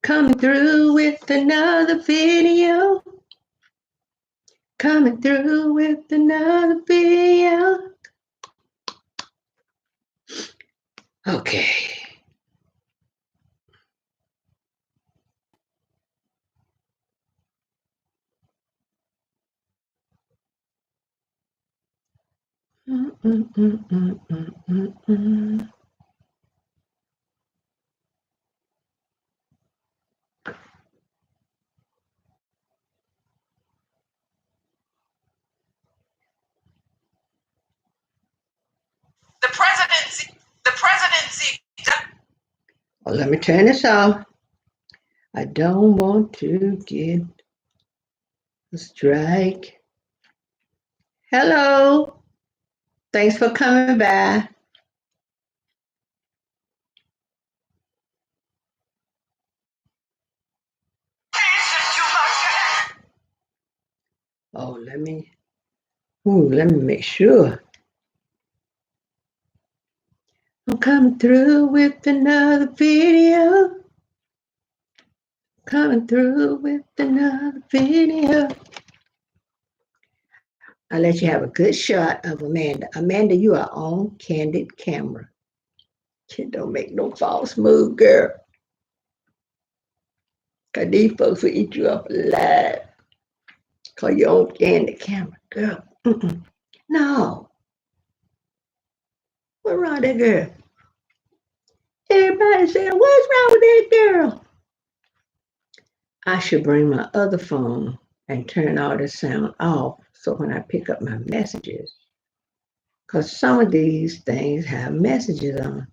Coming through with another video. Coming through with another video. Okay. The presidency. Well, let me turn this off. I don't want to get a strike. Hello. Thanks for coming by. Oh, let me make sure. I'm coming through with another video. Coming through with another video. I'll let you have a good shot of Amanda. Amanda, you are on candid camera. Don't make no false move, girl. Because these folks will eat you up alive. Because you're on candid camera, girl. No. What's wrong with that girl? Everybody said, what's wrong with that girl? I should bring my other phone and turn all the sound off so when I pick up my messages, because some of these things have messages on.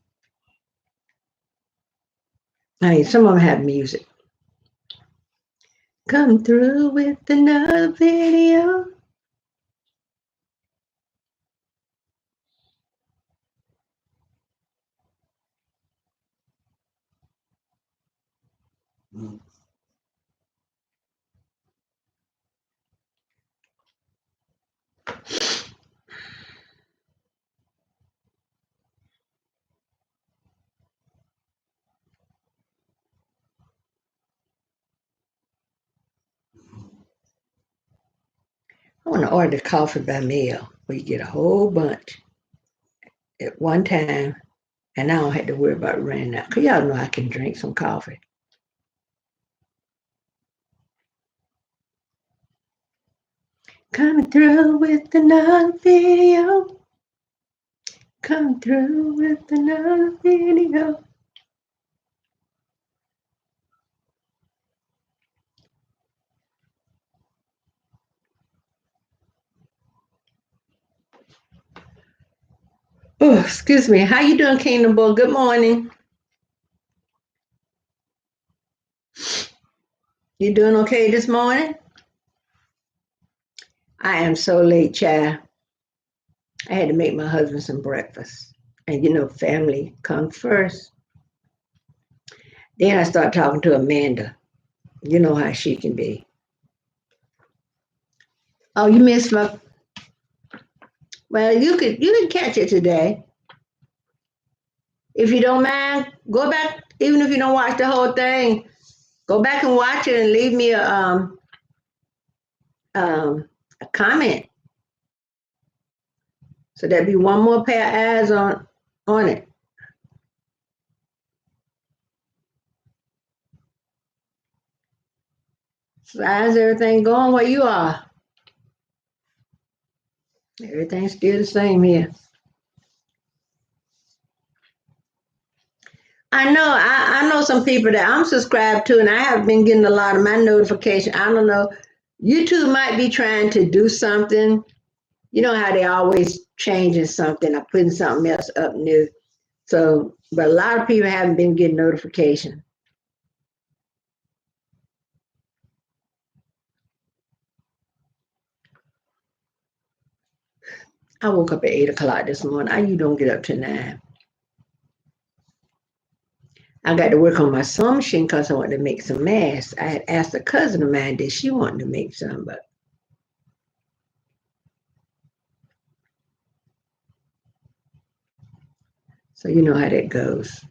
I mean, some of them have music. Come through with another video. I want to order the coffee by mail where you get a whole bunch at one time, and I don't have to worry about running out. Because y'all know I can drink some coffee. Coming through with another video. Coming through with another video. Oh, excuse me. How you doing, Kingdom Boy? Good morning. You doing okay this morning? I am so late, child. I had to make my husband some breakfast. And you know, family comes first. Then I start talking to Amanda. You know how she can be. Oh, you missed my. Well, you can catch it today. If you don't mind, go back. Even if you don't watch the whole thing, go back and watch it and leave me a comment. So there'll be one more pair of eyes on it. So how's everything going where you are? Everything's still the same here. I know some people that I'm subscribed to, and I have been getting a lot of my notification. I don't know. YouTube might be trying to do something. You know how they always changing something or putting something else up new. So, but a lot of people haven't been getting notification. I woke up at 8 o'clock this morning. I usually don't get up till 9. I got to work on my sewing machine because I wanted to make some masks. I had asked a cousin of mine that she wanted to make some, but so you know how that goes.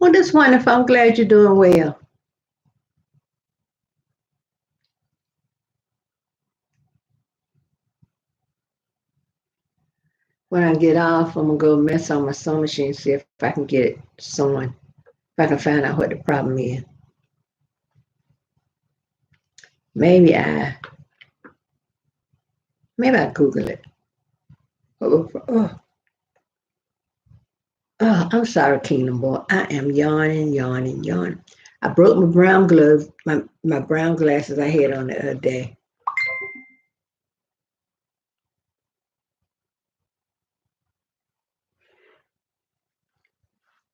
Well, that's wonderful. I'm glad you're doing well. When I get off, I'm gonna go mess on my sewing machine, see if I can get it sewing. If I can find out what the problem is. Maybe I maybe I Google it. Oh, I'm sorry, Kingdom Boy. I am yawning, yawning, yawning. I broke my brown gloves, my brown glasses I had on the other day.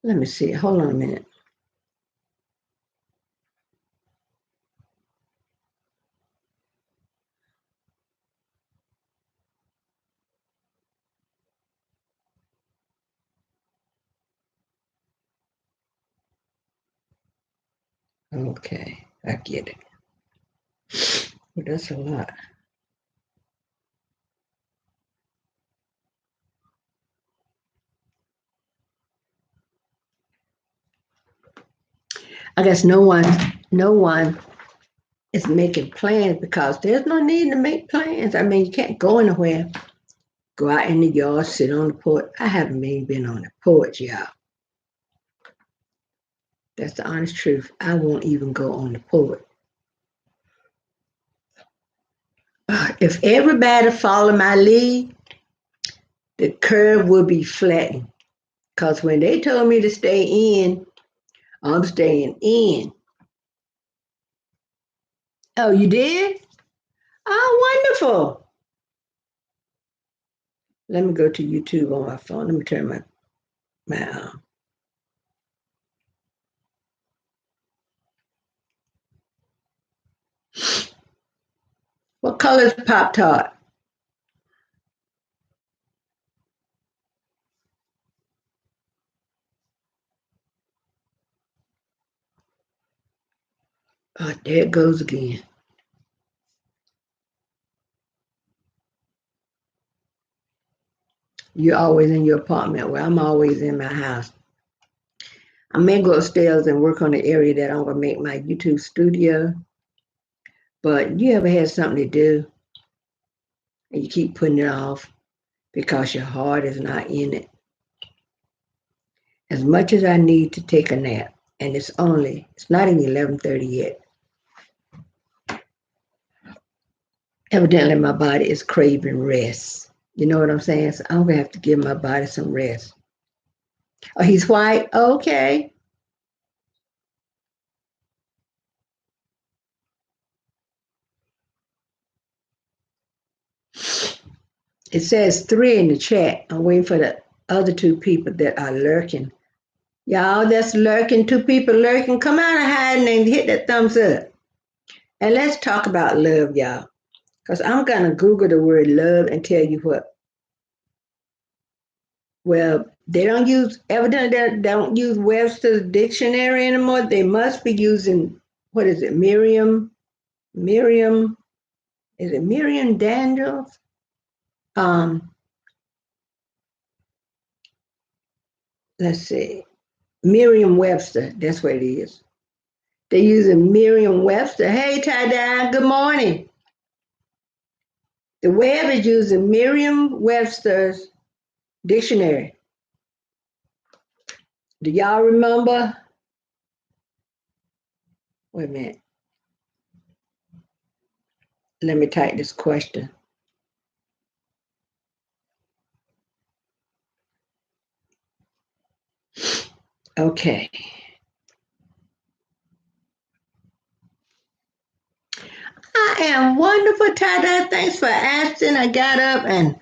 Let me see. Hold on a minute. Okay, I get it. Well, that's a lot. I guess no one is making plans because there's no need to make plans. I mean, you can't go anywhere. Go out in the yard, sit on the porch. I haven't even been on the porch, y'all. That's the honest truth. I won't even go on the porch. If everybody follow my lead, the curve will be flattened. Because when they told me to stay in, I'm staying in. Oh, you did? Oh, wonderful. Let me go to YouTube on my phone. Let me turn my what color is Pop Tart? Oh, there it goes again. You're always in your apartment. Well, I'm always in my house. I may go upstairs and work on the area that I'm gonna make my YouTube studio. But you ever had something to do and you keep putting it off because your heart is not in it? As much as I need to take a nap, and it's not even 11:30 yet. Evidently, my body is craving rest. You know what I'm saying? So I'm gonna have to give my body some rest. Oh, he's white. Okay. It says three in the chat. I'm waiting for the other two people that are lurking. Y'all that's lurking, two people lurking, come out of hiding and hit that thumbs up. And let's talk about love, y'all. Because I'm going to Google the word love and tell you what. Well, they don't use, evidently, they don't use Webster's dictionary anymore. They must be using, what is it, Miriam, is it Miriam Daniels? Um, let's see, Merriam Webster, that's what it is. They're using Merriam Webster. Hey, Ty, good morning. The web is using Merriam Webster's dictionary. Do y'all remember? Wait a minute. Let me type this question. Okay. I am wonderful, Ty. Thanks for asking. I got up and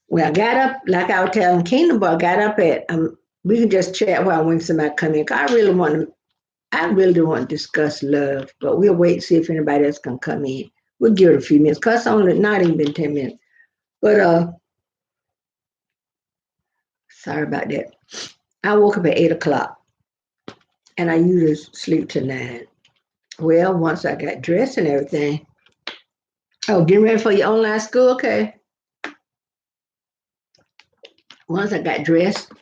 well, I got up like I was telling Kingdom, but I got up at we can just chat while I wait for somebody come in. 'Cause I really do want to discuss love, but we'll wait and see if anybody else can come in. We'll give it a few minutes, cause it's only not even been 10 minutes. But sorry about that. I woke up at 8 o'clock and I usually sleep till 9. Well, once I got dressed and everything. Oh, getting ready for your online school? Okay. Once I got dressed,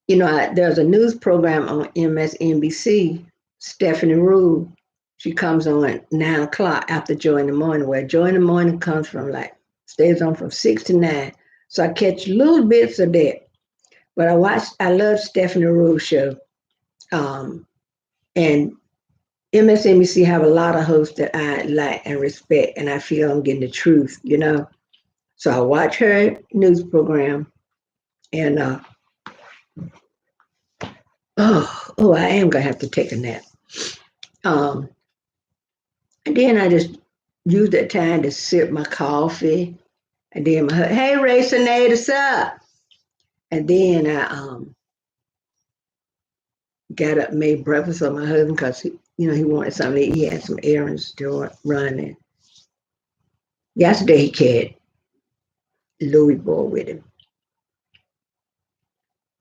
There's a news program on MSNBC, Stephanie Rule. She comes on at 9 o'clock after Joy in the Morning, where Joy in the Morning comes from stays on from 6 to 9. So I catch little bits of that. But I love Stephanie Rule's show. And MSNBC have a lot of hosts that I like and respect, and I feel I'm getting the truth. So I watch her news program, and I am gonna have to take a nap. And then I just use that time to sip my coffee, and then my hey Ray Sinead, what's up? And then I got up, made breakfast for my husband because he wanted something. He had some errands to run, and yesterday he carried Louis boy with him,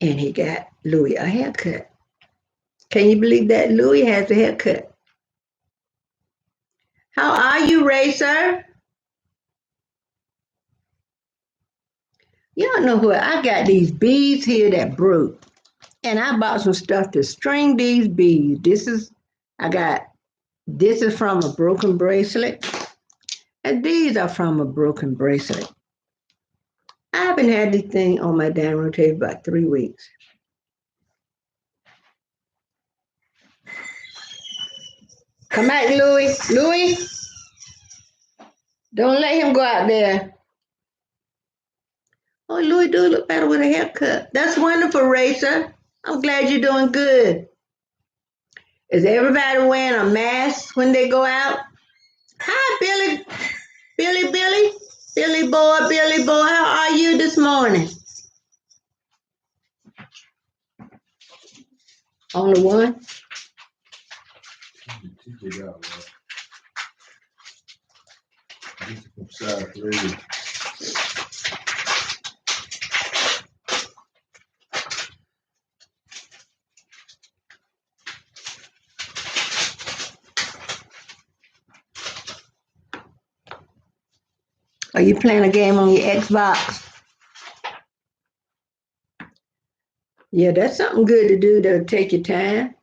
and he got Louis a haircut. Can you believe that Louis has a haircut? How are you, Racer? Y'all know what? I got these beads here that broke, and I bought some stuff to string these beads. This is from a broken bracelet, and these are from a broken bracelet. I haven't had this thing on my dining room table about 3 weeks. Come back, Louis. Louis, don't let him go out there. Oh, Louis do look better with a haircut. That's wonderful, Racer. I'm glad you're doing good. Is everybody wearing a mask when they go out? Hi, Billy. Billy, Billy. Billy boy, how are you this morning? Only one? Are you playing a game on your Xbox? Yeah, that's something good to do to take your time.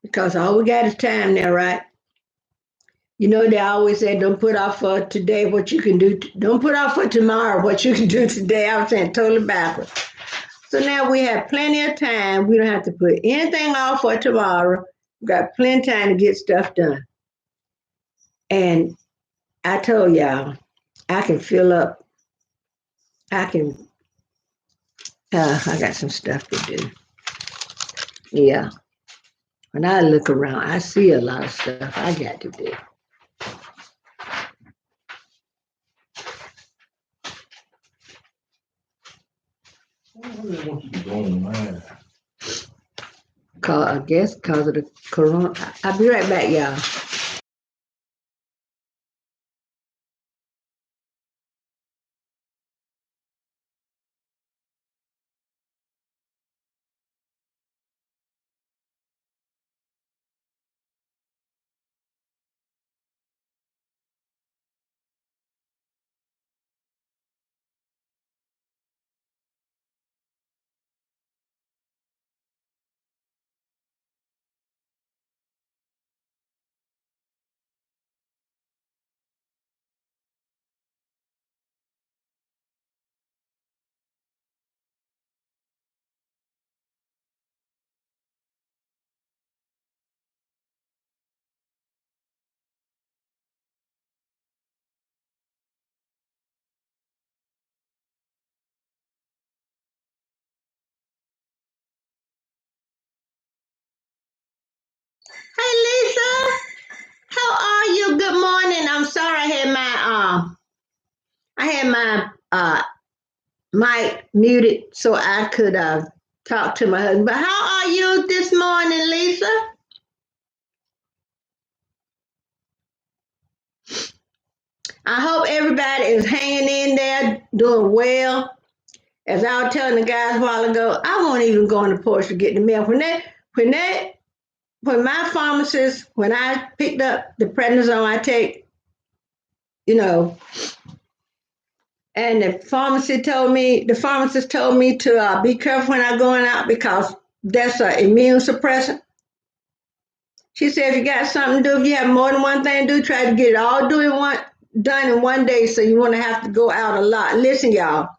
Because all we got is time now, right? They always say, don't put off for today what you can do. Don't put off for tomorrow what you can do today. I was saying totally backwards. So now we have plenty of time. We don't have to put anything off for tomorrow. We've got plenty of time to get stuff done. And I told y'all, I can fill up. I got some stuff to do. Yeah. When I look around, I see a lot of stuff I got to do. I guess because of the corona. I'll be right back, y'all. Hey Lisa, how are you? Good morning. I'm sorry I had my mic muted so I could talk to my husband. But how are you this morning, Lisa? I hope everybody is hanging in there, doing well. As I was telling the guys a while ago, I won't even go on the porch to get the mail. When my pharmacist, when I picked up the prednisone I take, you know, And the pharmacist told me to be careful when I'm going out because that's an immune suppressant. She said, if you got something to do, if you have more than one thing to do, try to get it all done in one day so you won't have to go out a lot. Listen, y'all,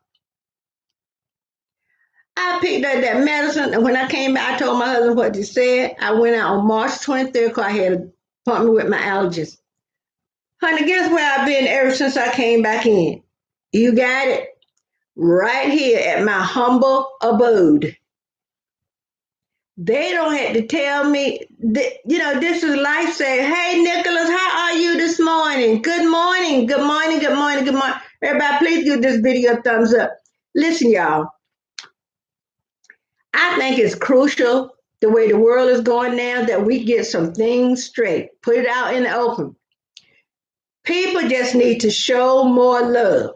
I picked up that medicine, and when I came back, I told my husband what they said. I went out on March 23rd because I had an appointment with my allergist. Honey, guess where I've been ever since I came back in? You got it? Right here at my humble abode. They don't have to tell me, this is life saying, hey, Nicholas, how are you this morning? Good morning, good morning, good morning, good morning. Everybody, please give this video a thumbs up. Listen, y'all, I think it's crucial the way the world is going now that we get some things straight, put it out in the open. People just need to show more love.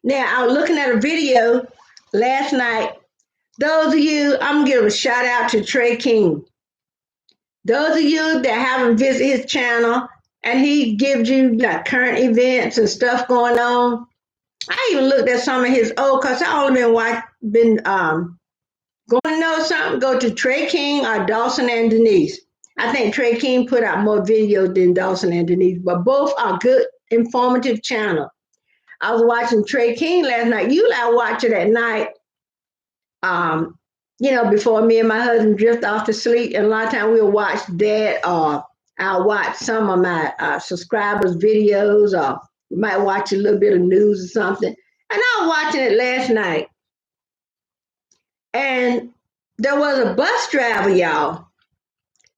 Now, I was looking at a video last night. Those of you, I'm going to give a shout out to Trey King. Those of you that haven't visited his channel and he gives you like current events and stuff going on. I even looked at some of his old, because I only been going to know something, go to Trey King or Dawson and Denise. I think Trey King put out more videos than Dawson and Denise, but both are good, informative channels. I was watching Trey King last night. Usually I watch it at night, before me and my husband drift off to sleep. And a lot of times we'll watch that, or I'll watch some of my subscribers' videos, or we might watch a little bit of news or something. And I was watching it last night. And there was a bus driver, y'all,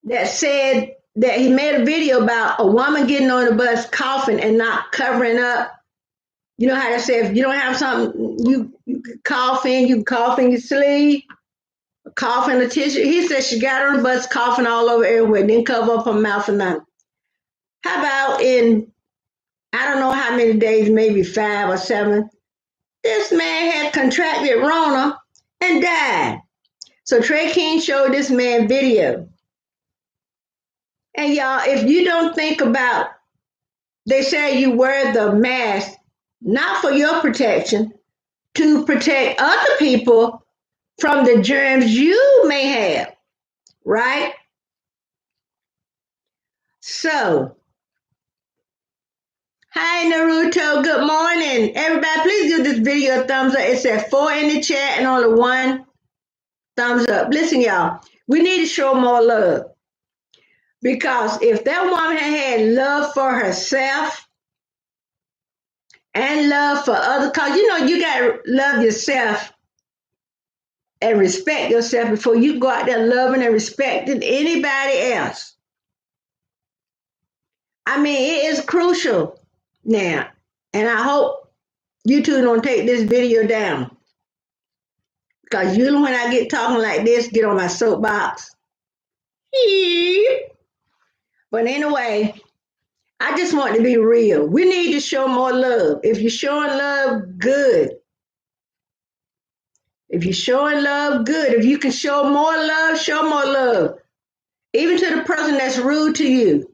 that said that he made a video about a woman getting on the bus coughing and not covering up. You know how they say if you don't have something, you can cough in your sleeve, cough in the tissue. He said she got on the bus coughing all over everywhere, didn't cover up her mouth or nothing. How about in, I don't know how many days, maybe 5 or 7, this man had contracted Rona and died. So Trey King showed this man video. And y'all, if you don't think about, they say you wear the mask, not for your protection, to protect other people from the germs you may have, right? So, hi Naruto, good morning. Everybody, please give this video a thumbs up. It said 4 in the chat and only 1 thumbs up. Listen, y'all, we need to show more love. Because if that woman had love for herself and love for others, because you got to love yourself and respect yourself before you go out there loving and respecting anybody else. I mean, it is crucial now. And I hope you two don't take this video down. Because usually when I get talking like this, get on my soapbox. But anyway, I just want to be real. We need to show more love. If you're showing love, good. If you're showing love, good. If you can show more love, show more love. Even to the person that's rude to you,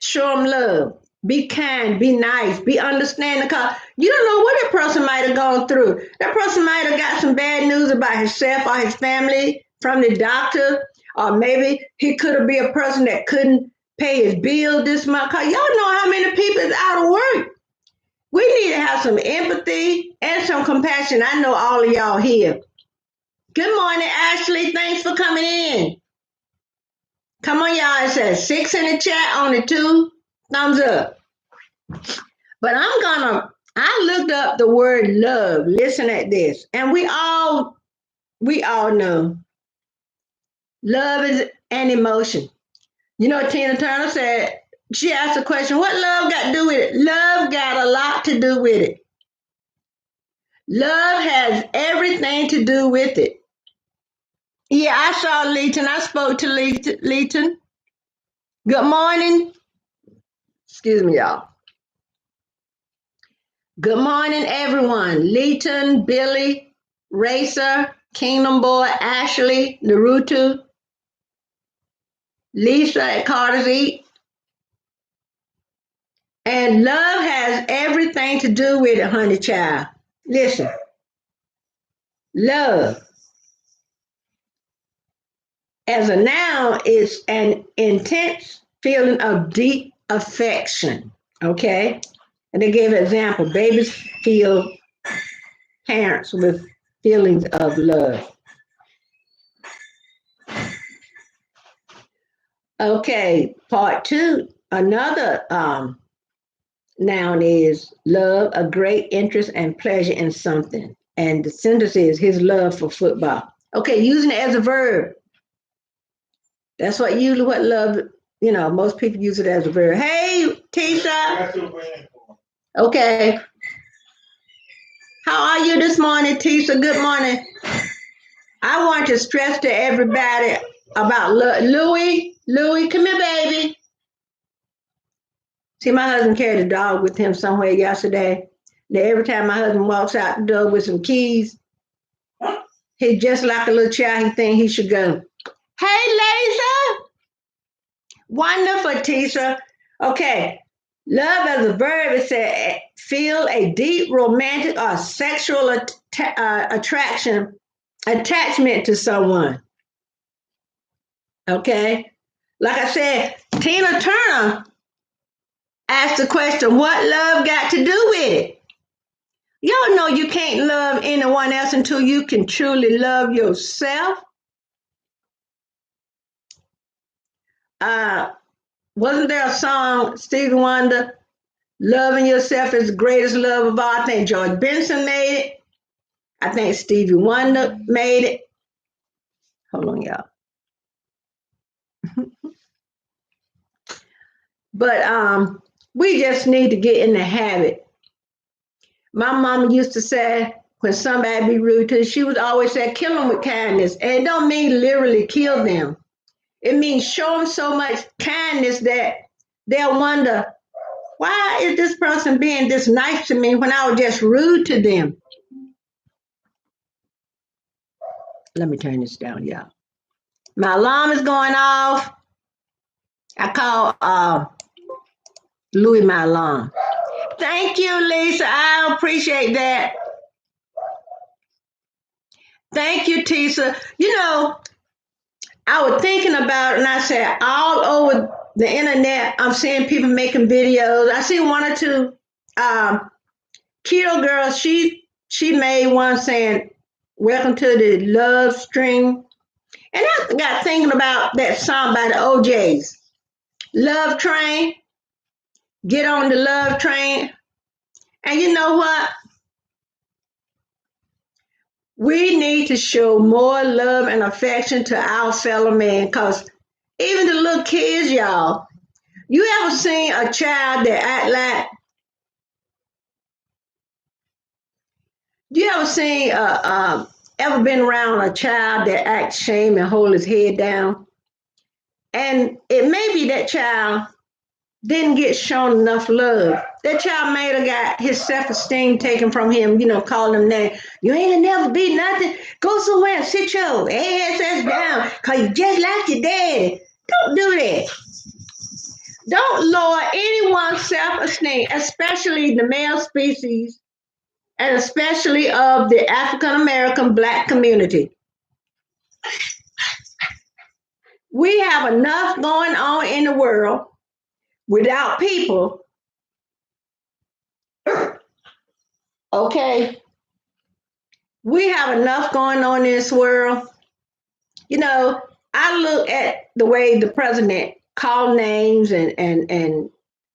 show them love. Be kind, be nice, be understanding. Because you don't know what that person might have gone through. That person might have got some bad news about himself or his family from the doctor. Or maybe he could have been a person that couldn't pay his bill this month. Because y'all know how many people is out of work. We need to have some empathy and some compassion. I know all of y'all here. Good morning, Ashley. Thanks for coming in. Come on, y'all. It says 6 in the chat, only 2 thumbs up. But I looked up the word love. Listen at this. And we all know love is an emotion. Tina Turner said, she asked the question, what love got to do with it? Love got a lot to do with it. Love has everything to do with it. Yeah, I saw Leighton. I spoke to Leighton. Good morning. Excuse me, y'all. Good morning, everyone. Leighton, Billy, Racer, Kingdom Boy, Ashley, Naruto, Lisa at Carter's Eat. And love has everything everything to do with it, honey child. Listen, love as a noun is an intense feeling of deep affection. Okay? And they gave an example. Babies feel parents with feelings of love. Okay, part two, another noun is love, a great interest and pleasure in something. And the sentence is his love for football. Okay, using it as a verb. That's what usually what love, most people use it as a verb. Hey, Tisha. Okay. How are you this morning, Tisha? Good morning. I want to stress to everybody about Louis. Louis, come here, baby. See, my husband carried a dog with him somewhere yesterday. Now, every time my husband walks out the door with some keys, he just like a little child, he think he should go. Hey, Lisa. Wonderful, Tisha. Okay. Love as a verb, it said feel a deep romantic or sexual attachment to someone. Okay. Like I said, Tina Turner asked the question, what love got to do with it? Y'all know you can't love anyone else until you can truly love yourself. Uh, wasn't there a song, Stevie Wonder, Loving Yourself is the Greatest Love of All? I think George Benson made it. I think Stevie Wonder made it. Hold on, y'all. But we just need to get in the habit. My mama used to say, when somebody be rude to her, she would always say, kill them with kindness. And it don't mean literally kill them. It means show them so much kindness that they'll wonder, why is this person being this nice to me when I was just rude to them? Let me turn this down, y'all. My alarm is going off. I call Louis my alarm. Thank you, Lisa. I appreciate that. Thank you, Tisa. I was thinking about it and I said, all over the internet, I'm seeing people making videos. I see one or two keto girls. She made one saying, welcome to the love stream. And I got thinking about that song by the OJs, Love Train. Get on the love train. And you know what? We need to show more love and affection to our fellow man because even the little kids, y'all, you ever seen a child that act like, you ever seen, ever been around a child that acts shame and hold his head down? And it may be that child didn't get shown enough love. That child may have got his self-esteem taken from him, calling him name. You ain't never be nothing. Go somewhere and sit your ass down because you just like your daddy. Don't do that. Don't lower anyone's self-esteem, especially the male species and especially of the African American Black community. We have enough going on in the world without people. Okay, we have enough going on in this world. I look at the way the president called names and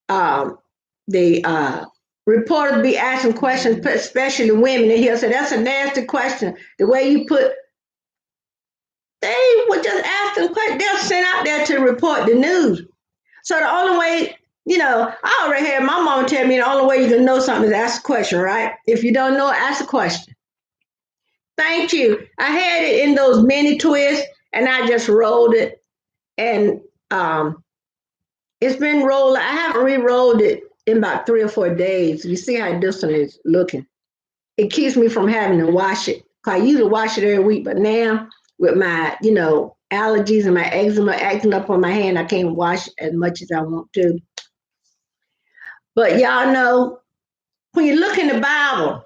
um, the reporters be asking questions, especially women, and he'll say, that's a nasty question. The way you put, they would just ask them questions. They're sent out there to report the news. So the only way, I already had my mama tell me the only way you can know something is ask a question, right? If you don't know, ask a question. Thank you. I had it in those mini twists and I just rolled it. And it's been rolled. I haven't re-rolled it in about 3 or 4 days. You see how this one is looking. It keeps me from having to wash it. I usually wash it every week, but now with my, allergies and my eczema acting up on my hand, I can't wash as much as I want to. But y'all know when you look in the Bible,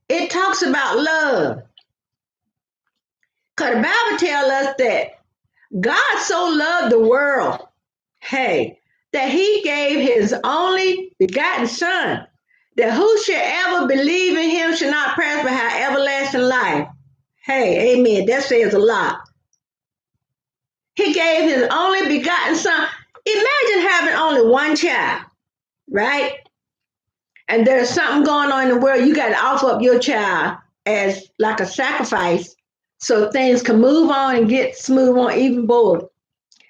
it talks about love. Because the Bible tells us that God so loved the world, hey, that he gave his only begotten son, that who should ever believe in him should not perish but have everlasting life. Hey, amen. That says a lot. He gave his only begotten son. Imagine having only one child, right? And there's something going on in the world. You got to offer up your child as like a sacrifice so things can move on and get smooth on even board.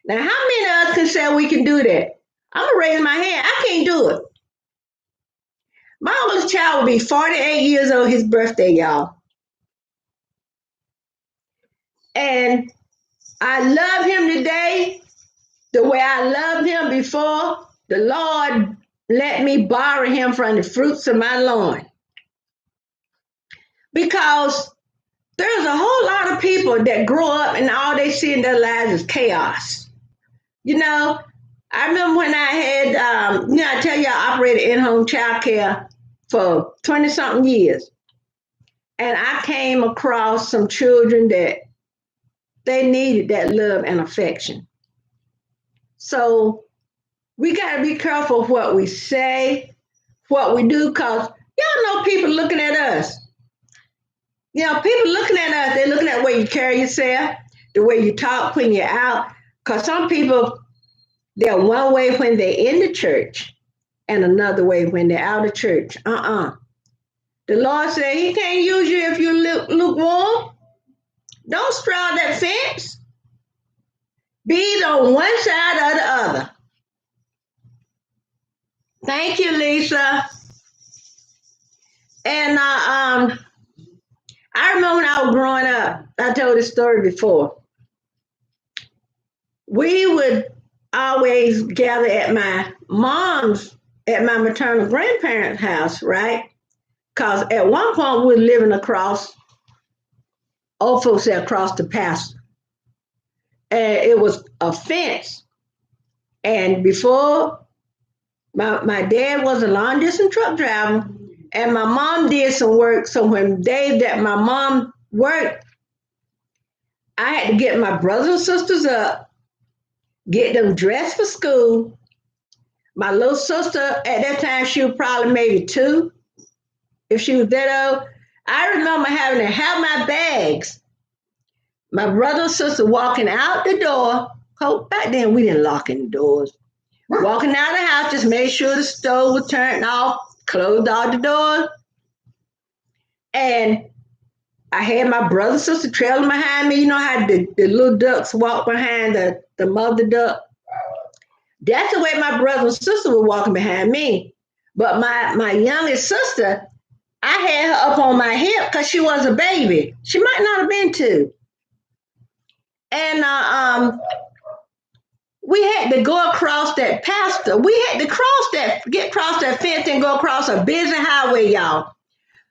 Now, how many of us can say we can do that? I'm going to raise my hand. I can't do it. My oldest child will be 48 years old his birthday, y'all. And I love him today the way I loved him before the Lord let me borrow him from the fruits of my loin. Because there's a whole lot of people that grow up and all they see in their lives is chaos. You know, I remember when I had, I tell you, I operated in-home child care for 20 something years. And I came across some children that they needed that love and affection. So we got to be careful what we say, what we do, because y'all know people looking at us. You know, people looking at us, they're looking at the way you carry yourself, the way you talk when you're out. Because some people, they're one way when they're in the church and another way when they're out of church. The Lord said he can't use you if you lukewarm. Don't straddle that fence. Be on one side or the other. Thank you, Lisa. And I remember when I was growing up, I told this story before. We would always gather at my maternal grandparents' house, right? Because at one point we were living across, old folks said across the pasture. And it was a fence. And before, my dad was a long distance truck driver, and my mom did some work. So when days that my mom worked, I had to get my brothers and sisters up, get them dressed for school. My little sister, at that time, she was probably maybe 2, if she was that old. I remember having to have my bags. My brother and sister walking out the door. Oh, back then, we didn't lock in the doors. Walking out of the house, just made sure the stove was turned off, closed all the doors. And I had my brother and sister trailing behind me. You know how the little ducks walk behind the mother duck? That's the way my brother and sister were walking behind me. But my youngest sister, I had her up on my hip because she was a baby. She might not have been 2. And we had to go across that pasture. We had to get across that fence and go across a busy highway, y'all.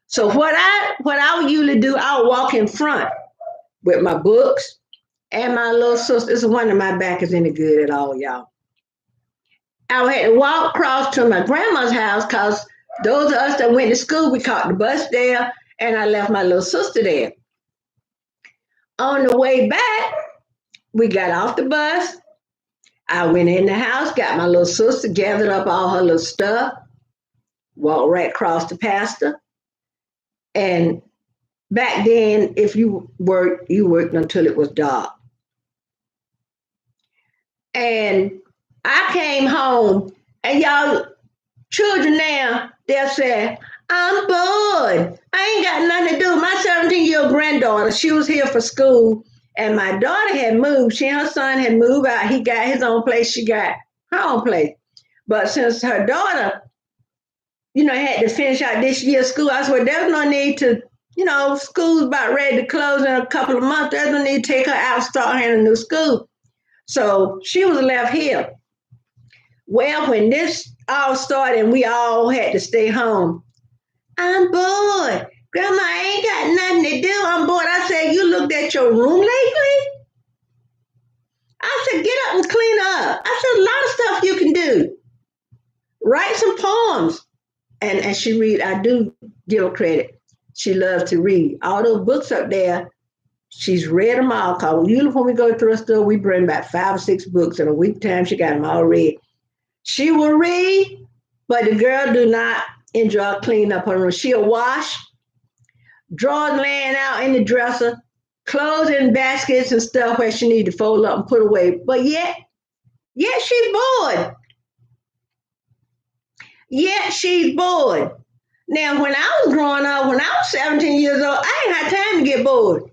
So what I would usually do, I would walk in front with my books and my little sister. It's a wonder my back is any good at all, y'all. I would have to walk across to my grandma's house because those of us that went to school, we caught the bus there, and I left my little sister there. On the way back, we got off the bus. I went in the house, got my little sister, gathered up all her little stuff, walked right across the pasture. And back then, if you worked until it was dark. And I came home, and y'all children now, they'll say, I'm bored. I ain't got nothing to do. My 17-year-old granddaughter, she was here for school, and my daughter had moved. She and her son had moved out. He got his own place. She got her own place. But since her daughter, had to finish out this year's school, I said, well, there's no need to, school's about ready to close in a couple of months. There's no need to take her out and start her in a new school. So she was left here. Well, when this all started and we all had to stay home, I'm bored. Grandma, I ain't got nothing to do. I'm bored. I said, you looked at your room lately? I said, get up and clean up. I said, a lot of stuff you can do. Write some poems. and she read. I do give her credit. She loves to read. All those books up there, she's read them all. Cause usually when we go to a store, we bring back 5 or 6 books in a week time. She got them all read. She will read, but the girl do not enjoy cleaning up her room. She'll wash, drawers laying out in the dresser, clothes in baskets and stuff where she need to fold up and put away. But yet she's bored. Yet she's bored. Now, when I was growing up, when I was 17 years old, I ain't had time to get bored.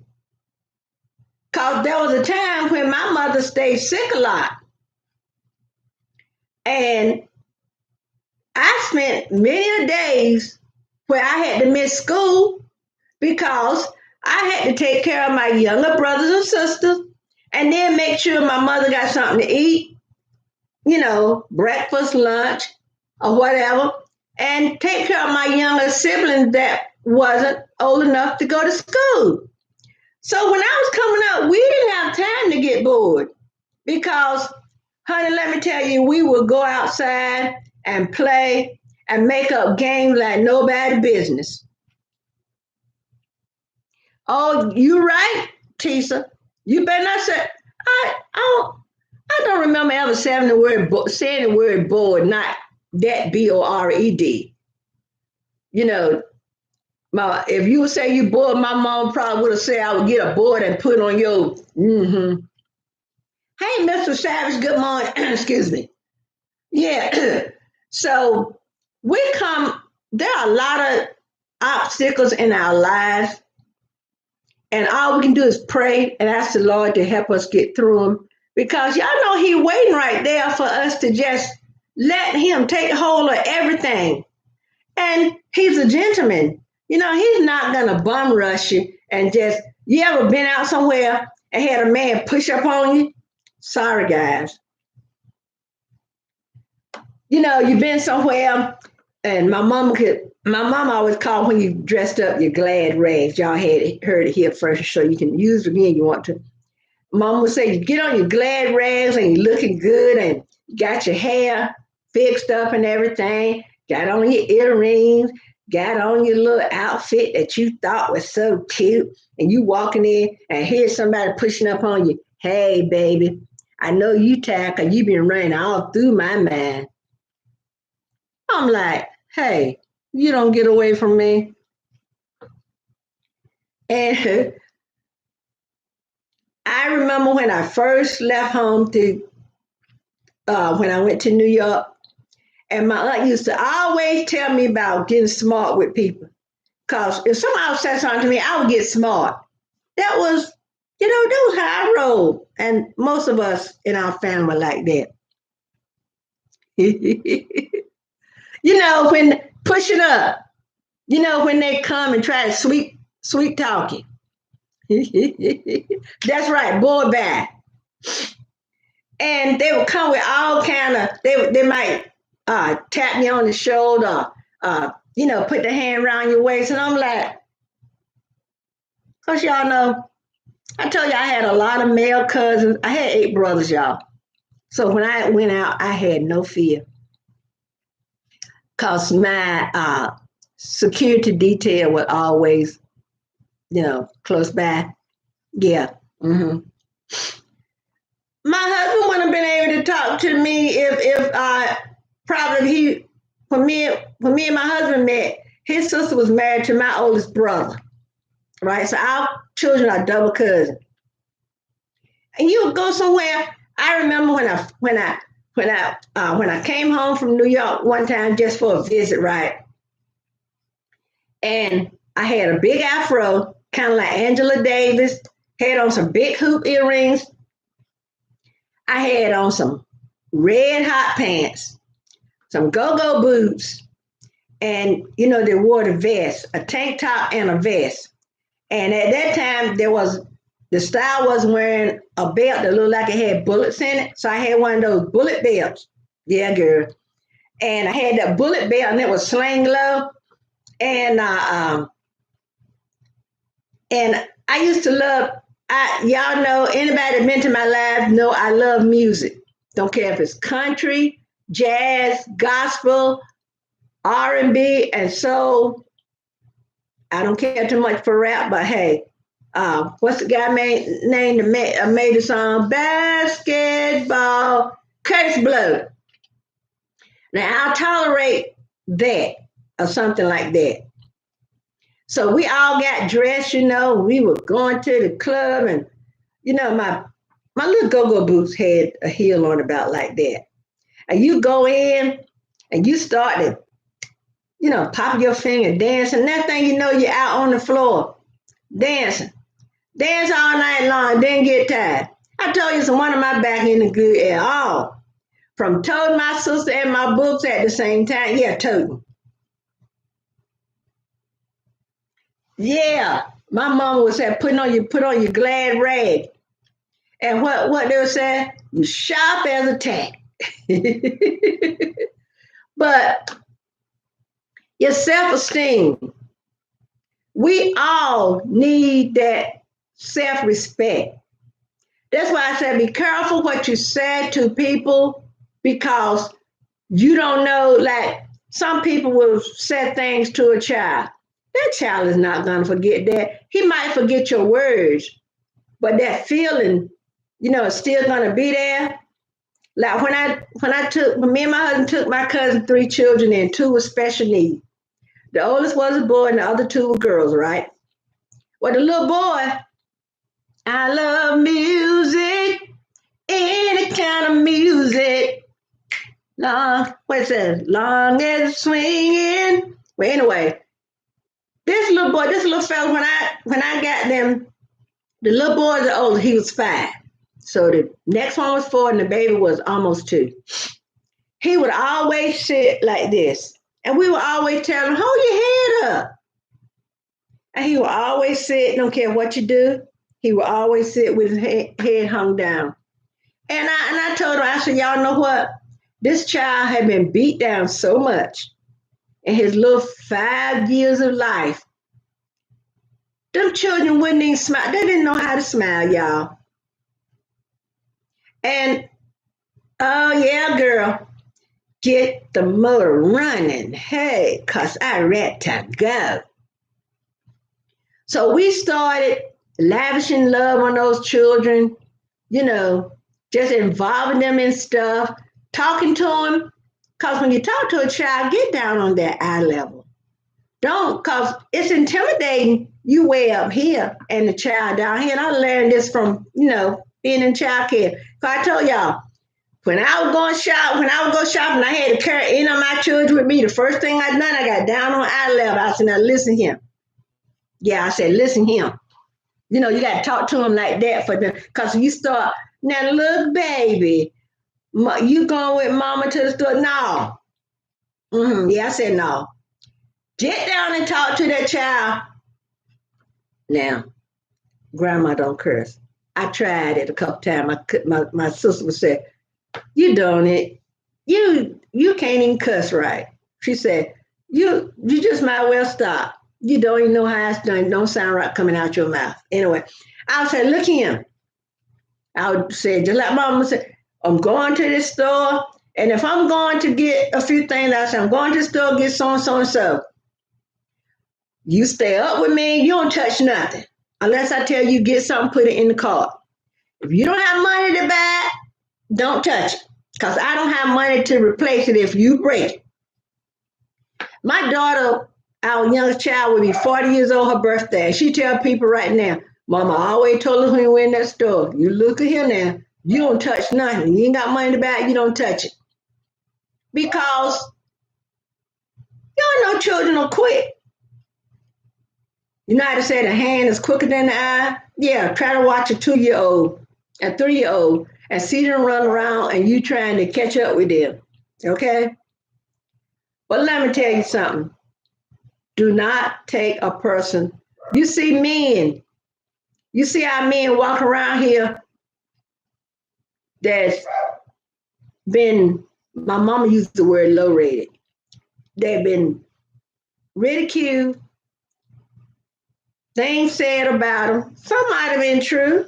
Because there was a time when my mother stayed sick a lot. And I spent many days where I had to miss school because I had to take care of my younger brothers and sisters and then make sure my mother got something to eat, breakfast, lunch, or whatever, and take care of my younger siblings that wasn't old enough to go to school. So when I was coming up, we didn't have time to get bored because, honey, let me tell you, we would go outside and play and make up games like nobody business. Oh, you right, Tisa. You better not say. I don't remember ever saying the word bored, not that bored. You know, if you would say you bored, my mom probably would have said I would get a board and put on your. Mm-hmm. Hey, Mr. Savage. Good morning. Excuse me. Yeah. So there are a lot of obstacles in our lives, and all we can do is pray and ask the Lord to help us get through them. Because y'all know He's waiting right there for us to just let Him take hold of everything. And He's a gentleman. He's not going to bum rush you and just, you ever been out somewhere and had a man push up on you? Sorry, guys. You've been somewhere and my mom always called when you dressed up your glad rags. Y'all had heard it here first, so you can use it again if you want to. Mom would say, you get on your glad rags and you're looking good and you got your hair fixed up and everything, got on your earrings, got on your little outfit that you thought was so cute, and you walking in and hear somebody pushing up on you. Hey, baby, I know you tired because you've been running all through my mind. I'm like, hey, you don't get away from me. And I remember when I first left home when I went to New York, and my aunt used to always tell me about getting smart with people. Because if somebody said something to me, I would get smart. That was how I rolled. And most of us in our family were like that. When push it up, when they come and try to sweet talking. That's right, boy bad. And they would come with all kind of, they might tap me on the shoulder, put their hand around your waist. And I'm like, because y'all know, I told you I had a lot of male cousins. I had 8 brothers, y'all. So when I went out, I had no fear. Because my security detail was always, close by. Yeah. Mm-hmm. My husband wouldn't have been able to talk to me if probably when me and my husband met, his sister was married to my oldest brother, right? So our children are double cousins. And you would go somewhere. I remember when I came home from New York one time just for a visit, right? And I had a big afro, kind of like Angela Davis, had on some big hoop earrings. I had on some red hot pants, some go-go boots, and they wore the vest, a tank top and a vest. And at that time, the style was wearing a belt that looked like it had bullets in it. So I had one of those bullet belts. Yeah, girl. And I had that bullet belt, and it was sling low. And I used to love. Y'all know, anybody that been to my life know I love music. Don't care if it's country, jazz, gospel, R&B and soul. I don't care too much for rap, but hey, what's the guy named that made the song Basketball? Curtis Blow. Now I'll tolerate that or something like that. So we all got dressed, we were going to the club and my little go-go boots had a heel on about like that. And you go in and you start to, pop your finger, dancing. Next thing you know, you're out on the floor dancing. Dance all night long, didn't get tired. I told you, so one of my back ain't good at all. From toting my sister and my books at the same time. Yeah, toting. Yeah. My mama would say, put on your glad rag. And what they would say, you sharp as a tack. But your self-esteem, we all need that self-respect. That's why I said be careful what you say to people because you don't know, like some people will say things to a child. That child is not going to forget that. He might forget your words, but that feeling, is still going to be there. Like when me and my husband took my cousin three children and two with special needs. The oldest was a boy and the other two were girls, right? Well, the little boy, I love music, any kind of music. What's that? Long as it's swinging. Well, anyway, this little fella, when I got them, the little boy, the older, he was 5. So the next one was 4 and the baby was almost 2. He would always sit like this. And we would always tell him, hold your head up. And he would always sit, don't care what you do. He would always sit with his head hung down. And I told him, I said, y'all know what? This child had been beat down so much in his little 5 years of life. Them children wouldn't even smile. They didn't know how to smile, y'all. And, oh yeah, girl, get the motor running. Hey, because I ready to go. So we started lavishing love on those children, just involving them in stuff, talking to them. Because when you talk to a child, get down on that eye level. Don't, because it's intimidating you way up here and the child down here. And I learned this from, being in child care. Because I told y'all, when I would go shopping, I had to carry any of my children with me. The first thing I done, I got down on eye level. I said, now listen here. Yeah, I said, listen here. You got to talk to them like that for them. Because you start, now look, baby, you going with mama to the store? No. Yeah, I said no. Get down and talk to that child. Now, grandma don't curse. I tried it a couple times. My sister would say, you doing it. You can't even cuss right. She said, you just might well stop. You don't even know how it's done. It don't sound right coming out your mouth. Anyway, I would say, look here. I would say, just like mama said, I'm going to this store. And if I'm going to get a few things, I say, I'm going to the store, get so and so and so. You stay up with me, you don't touch nothing. Unless I tell you get something, put it in the cart. If you don't have money to buy it, don't touch it. Because I don't have money to replace it if you break it. My daughter, our youngest child, will be 40 years old, her birthday. She tell people right now, Mama always told us when we went in that store, you look at here now, you don't touch nothing. You ain't got money to buy it, you don't touch it. Because y'all know children will quit. You know how to say the hand is quicker than the eye? Yeah, try to watch a 2-year-old, a 3-year-old, and see them run around and you trying to catch up with them. Okay? But let me tell you something. Do not take a person. You see our men walk around here that's been, my mama used the word low rated. They've been ridiculed, things said about them. Some might have been true,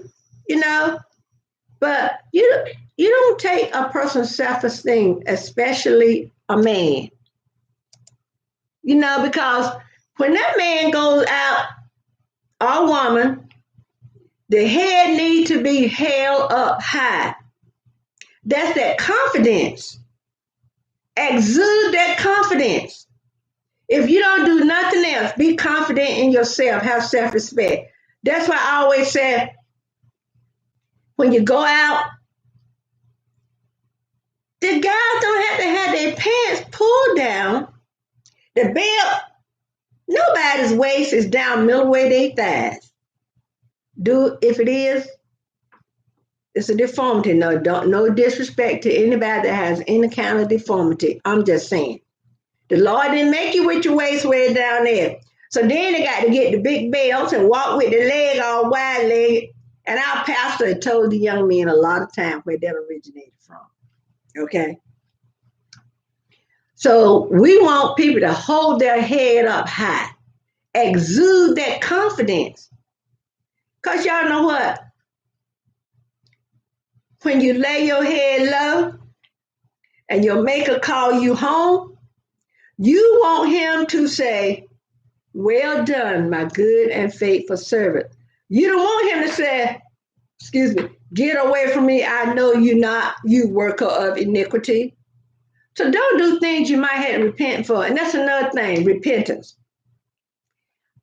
but you don't take a person's self-esteem, especially a man. because when that man goes out, or woman, the head need to be held up high. That's that confidence. Exude that confidence. If you don't do nothing else, be confident in yourself, have self respect. That's why I always say when you go out, the guys don't have to have their pants pulled down. The belt, nobody's waist is down middle way their thighs. Do if it is, it's a deformity. No, don't no disrespect to anybody that has any kind of deformity. I'm just saying. The Lord didn't make you with your waist way down there. So then they got to get the big belts and walk with the leg all wide legged. And our pastor had told the young men a lot of times where that originated from. Okay. So we want people to hold their head up high, exude that confidence. Because y'all know what? When you lay your head low and your maker call you home, you want him to say, well done, my good and faithful servant. You don't want him to say, excuse me, get away from me. I know you not, you worker of iniquity. So don't do things you might have to repent for. And that's another thing, repentance.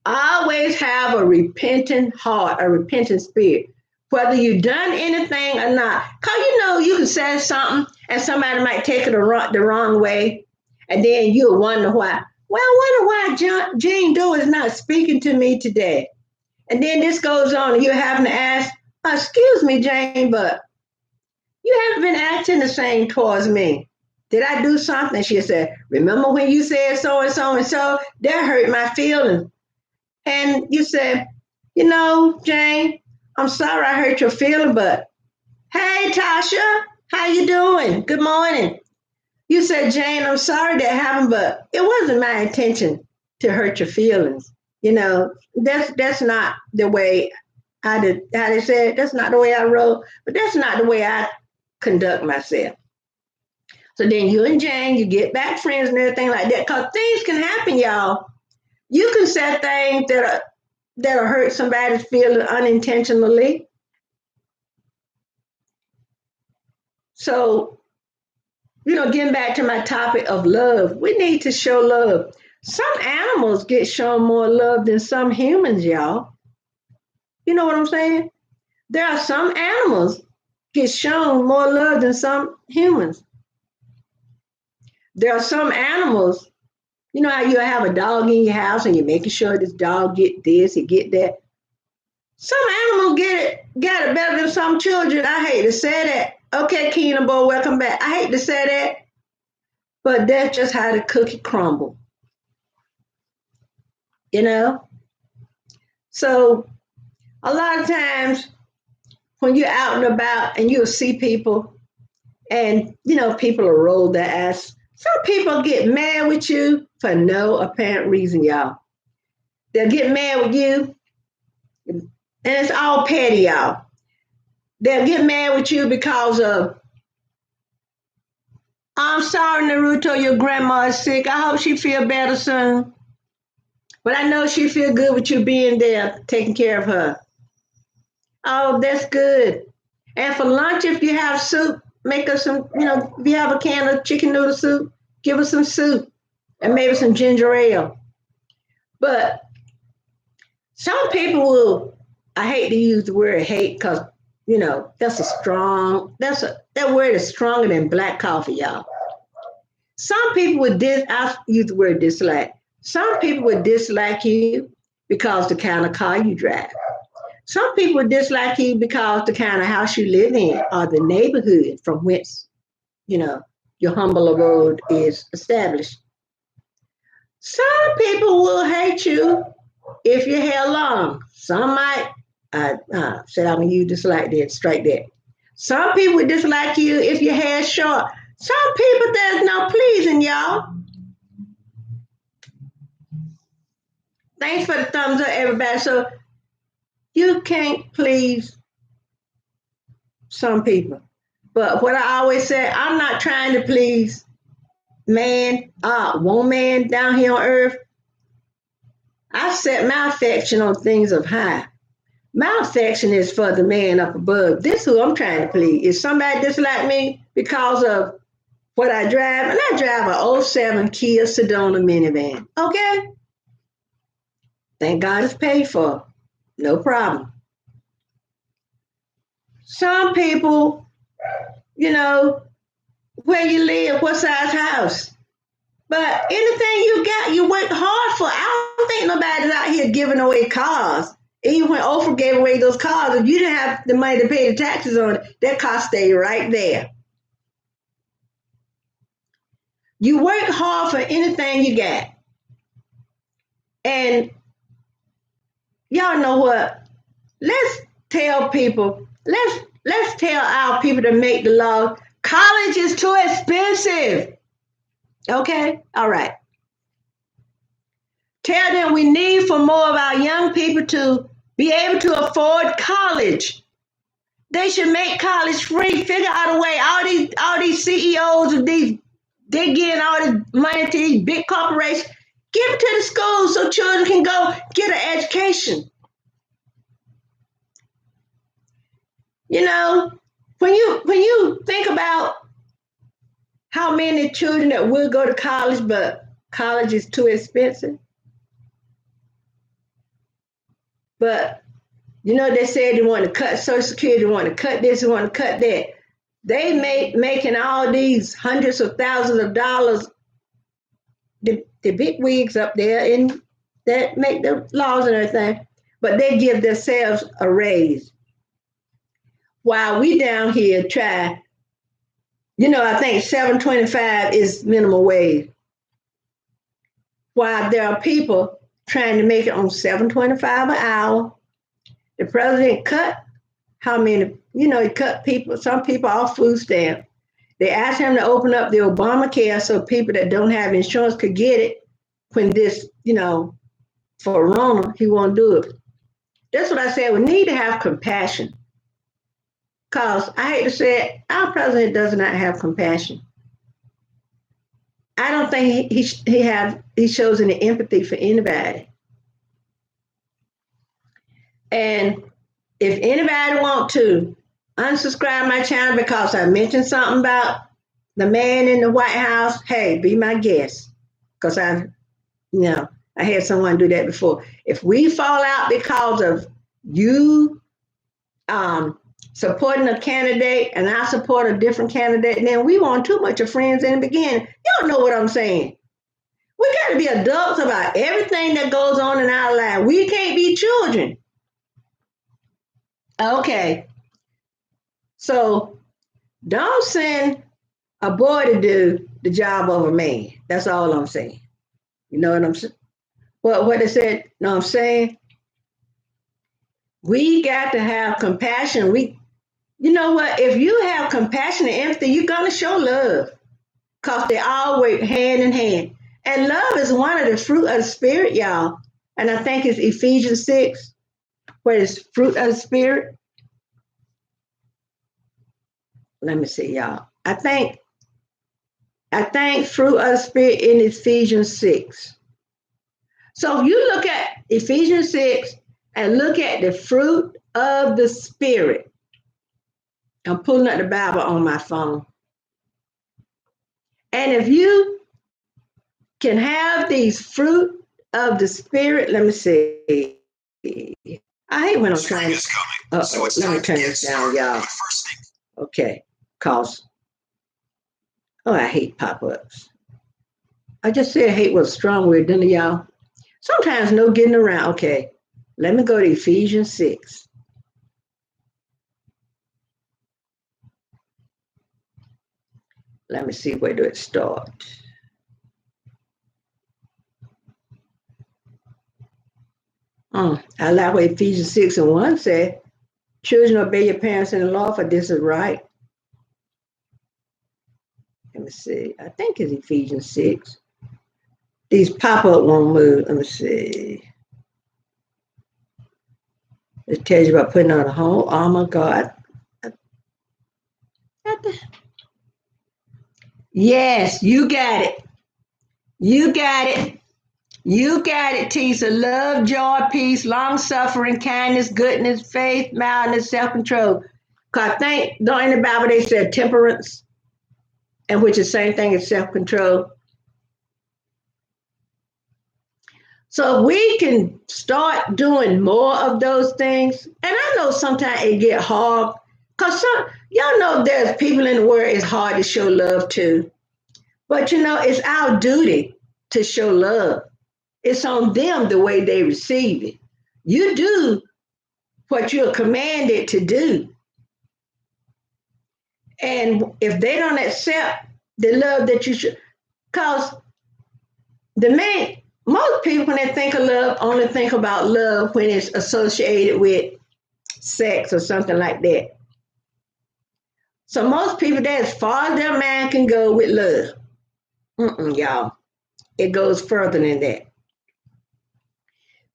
Always have a repentant heart, a repentant spirit, whether you've done anything or not. Because you can say something and somebody might take it the wrong way. And then you'll wonder why. Well, I wonder why Jane Doe is not speaking to me today. And then this goes on and you're having to ask, excuse me, Jane, but you haven't been acting the same towards me. Did I do something? She said, remember when you said so and so and so? That hurt my feelings. And you said, Jane, I'm sorry I hurt your feeling, but hey, Tasha, how you doing? Good morning. You said, Jane, I'm sorry that happened, but it wasn't my intention to hurt your feelings. That's not the way I did. How they said, that's not the way I roll, but that's not the way I conduct myself. So then you and Jane, you get back friends and everything like that, because things can happen, y'all. You can say things that'll hurt somebody's feelings unintentionally. So, getting back to my topic of love, we need to show love. Some animals get shown more love than some humans, y'all. You know what I'm saying? There are some animals get shown more love than some humans. There are some animals, you know how you have a dog in your house and you're making sure this dog get this, he get that. Some animals got it better than some children. I hate to say that. Okay, Keenan boy, welcome back. I hate to say that, but that's just how the cookie crumble. So a lot of times when you're out and about and you'll see people and people will roll their ass. Some people get mad with you for no apparent reason, y'all. They'll get mad with you, and it's all petty, y'all. They'll get mad with you because of, I'm sorry, Naruto, your grandma is sick. I hope she feel better soon. But I know she feel good with you being there, taking care of her. Oh, that's good. And for lunch, if you have soup, make us some, if you have a can of chicken noodle soup, give us some soup and maybe some ginger ale. But some people will, I hate to use the word hate because, that's that word is stronger than black coffee, y'all. Some people would I use the word dislike. Some people would dislike you because the kind of car you drive. Some people would dislike you because the kind of house you live in or the neighborhood from whence, your humble abode is established. Some people will hate you if your hair long. Some might, said I'm going to use dislike that, strike that. Some people would dislike you if your hair is short. Some people, there's no pleasing, y'all. Thanks for the thumbs up, everybody. So you can't please some people. But what I always say, I'm not trying to please man, woman down here on earth, I set my affection on things of high. My affection is for the man up above. This who I'm trying to please. Is somebody dislike me because of what I drive? And I drive a '07 Kia Sedona minivan. Okay? Thank God it's paid for. No problem. Some people, you know, where you live, what size house. But anything you got, you work hard for. I don't think nobody's out here giving away cars. Even when Oprah gave away those cars, if you didn't have the money to pay the taxes on it, that car stayed right there. You work hard for anything you got. And y'all know what? Let's tell people, let's tell our people to make the law. College is too expensive. Okay? All right. Tell them we need for more of our young people to be able to afford college. They should make college free. Figure out a way. All these CEOs of these, they getting all this money to these big corporations. Give it to the schools so children can go get an education. You know, when you think about how many children that will go to college, but college is too expensive. But you know, they said they want to cut Social Security, they want to cut this, they want to cut that. They making all these hundreds of thousands of dollars. The big wigs up there and that make the laws and everything, but they give themselves a raise. While we down here try, I think 7.25 is minimum wage. While there are people trying to make it on 7.25 an hour, the president cut how many, he cut some people off food stamp. They asked him to open up the Obamacare so people that don't have insurance could get it when this, for Rona, he won't do it. That's what I said. We need to have compassion. Because I hate to say it, our president does not have compassion. I don't think he shows any empathy for anybody. And if anybody want to unsubscribe my channel because I mentioned something about the man in the White House, hey, be my guest. Because I had someone do that before. If we fall out because of you supporting a candidate and I support a different candidate, then we weren't too much of friends in the beginning. Y'all know what I'm saying. We got to be adults about everything that goes on in our life. We can't be children. Okay. So don't send a boy to do the job of a man. That's all I'm saying. You know what I'm saying? What they said, know what I'm saying? We got to have compassion. You know what? If you have compassion and empathy, you're going to show love because they all work hand in hand. And love is one of the fruit of the spirit, y'all. And I think it's Ephesians 6, where it's fruit of the spirit. Let me see, y'all. I think fruit of the spirit in Ephesians 6. So if you look at Ephesians 6 and look at the fruit of the spirit, I'm pulling up the Bible on my phone. And if you can have these fruit of the spirit, let me see. I hate when I'm trying to. Let me turn this down, y'all. Okay, I hate pop-ups. I just said hate was a strong word, didn't y'all? Sometimes no getting around. Okay, let me go to Ephesians 6. Let me see, where do it start? I like what Ephesians 6 and 1 said. Children, obey your parents in the law, for this is right. Let me see. I think it's Ephesians 6. These pop-up won't move. Let me see. It tells you about putting on the whole armor of God. Yes, you got it. You got it. You got it, Tisa. Love, joy, peace, long suffering, kindness, goodness, faith, mildness, self control. Cause I think, don't in the Bible they said temperance, and which is the same thing as self control. So we can start doing more of those things. And I know sometimes it get hard. Cause some y'all know there's people in the world it's hard to show love to. But it's our duty to show love. It's on them the way they receive it. You do what you're commanded to do. And if they don't accept the love that you should, because the main, most people, when they think of love, only think about love when it's associated with sex or something like that. So most people, that's as far as their mind can go with love. Y'all, it goes further than that.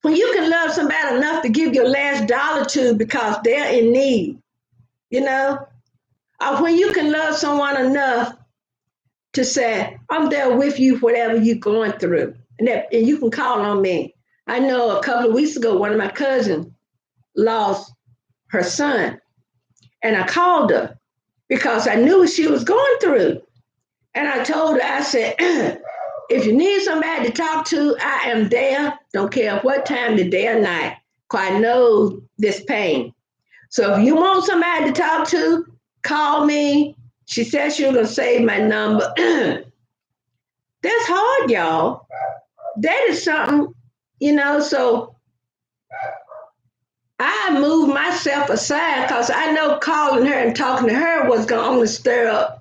When you can love somebody enough to give your last dollar to because they're in need, you know, or when you can love someone enough to say, I'm there with you, whatever you're going through, and you can call on me. I know a couple of weeks ago, one of my cousins lost her son, and I called her because I knew what she was going through. And I told her, I said, if you need somebody to talk to, I am there. Don't care what time, the day or night, because I know this pain. So if you want somebody to talk to, call me. She said she was going to save my number. That's hard, y'all. That is something, so I moved myself aside because I know calling her and talking to her was going to only stir up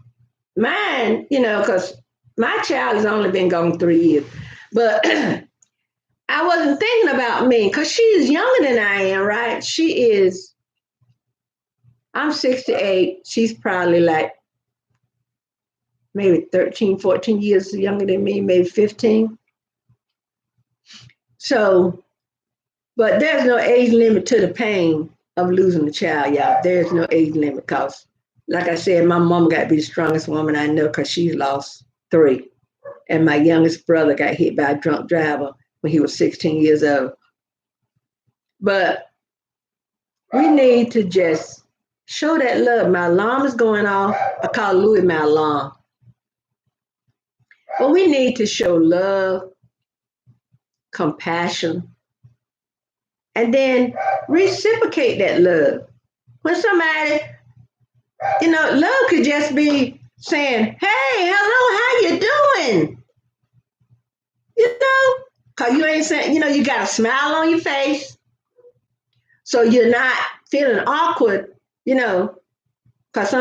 mine, because my child has only been gone 3 years. But I wasn't thinking about me because she's younger than I am, right? I'm 68. She's probably like maybe 13, 14 years younger than me, maybe 15. So, but there's no age limit to the pain of losing a child, y'all. There's no age limit because, like I said, my mom got to be the strongest woman I know because she's lost 3. And my youngest brother got hit by a drunk driver when he was 16 years old. But we need to just show that love. My alarm is going off. I call Louis my alarm. But we need to show love, compassion, and then reciprocate that love. When somebody, love could just be saying, hey, hello, how you doing? Because you ain't saying, you got a smile on your face. So you're not feeling awkward, because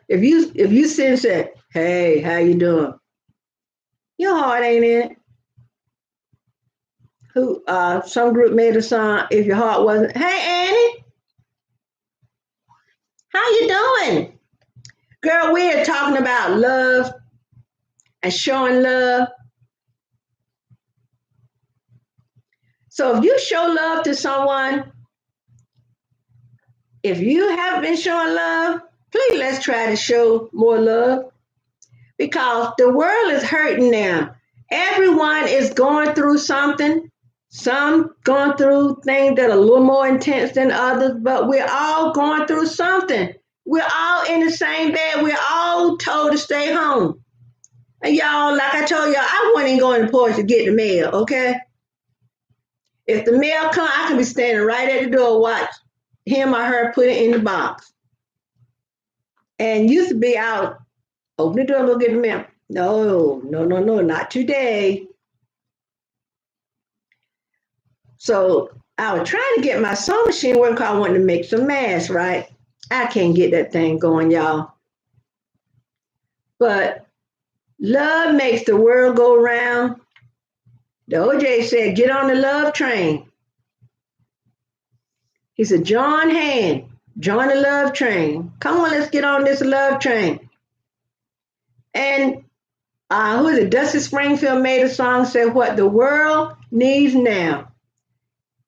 if you sit and say, hey, how you doing? Your heart ain't in it. Some group made a song, if your heart wasn't, hey Annie, how you doing? Girl, we're talking about love and showing love. So if you show love to someone, if you haven't been showing love, please let's try to show more love because the world is hurting now. Everyone is going through something. Some going through things that are a little more intense than others, but we're all going through something. We're all in the same bed. We're all told to stay home. And y'all, like I told y'all, I wouldn't even go in the porch to get the mail, okay? If the mail come, I can be standing right at the door, watch him or her put it in the box. And used to be out, open the door, go get the mail. No, not today. So I was trying to get my sewing machine working because I wanted to make some masks, right? I can't get that thing going, y'all. But love makes the world go round. The OJ said, get on the love train. He said, join hand, join the love train. Come on, let's get on this love train. And who is it? Dusty Springfield made a song, said, what the world needs now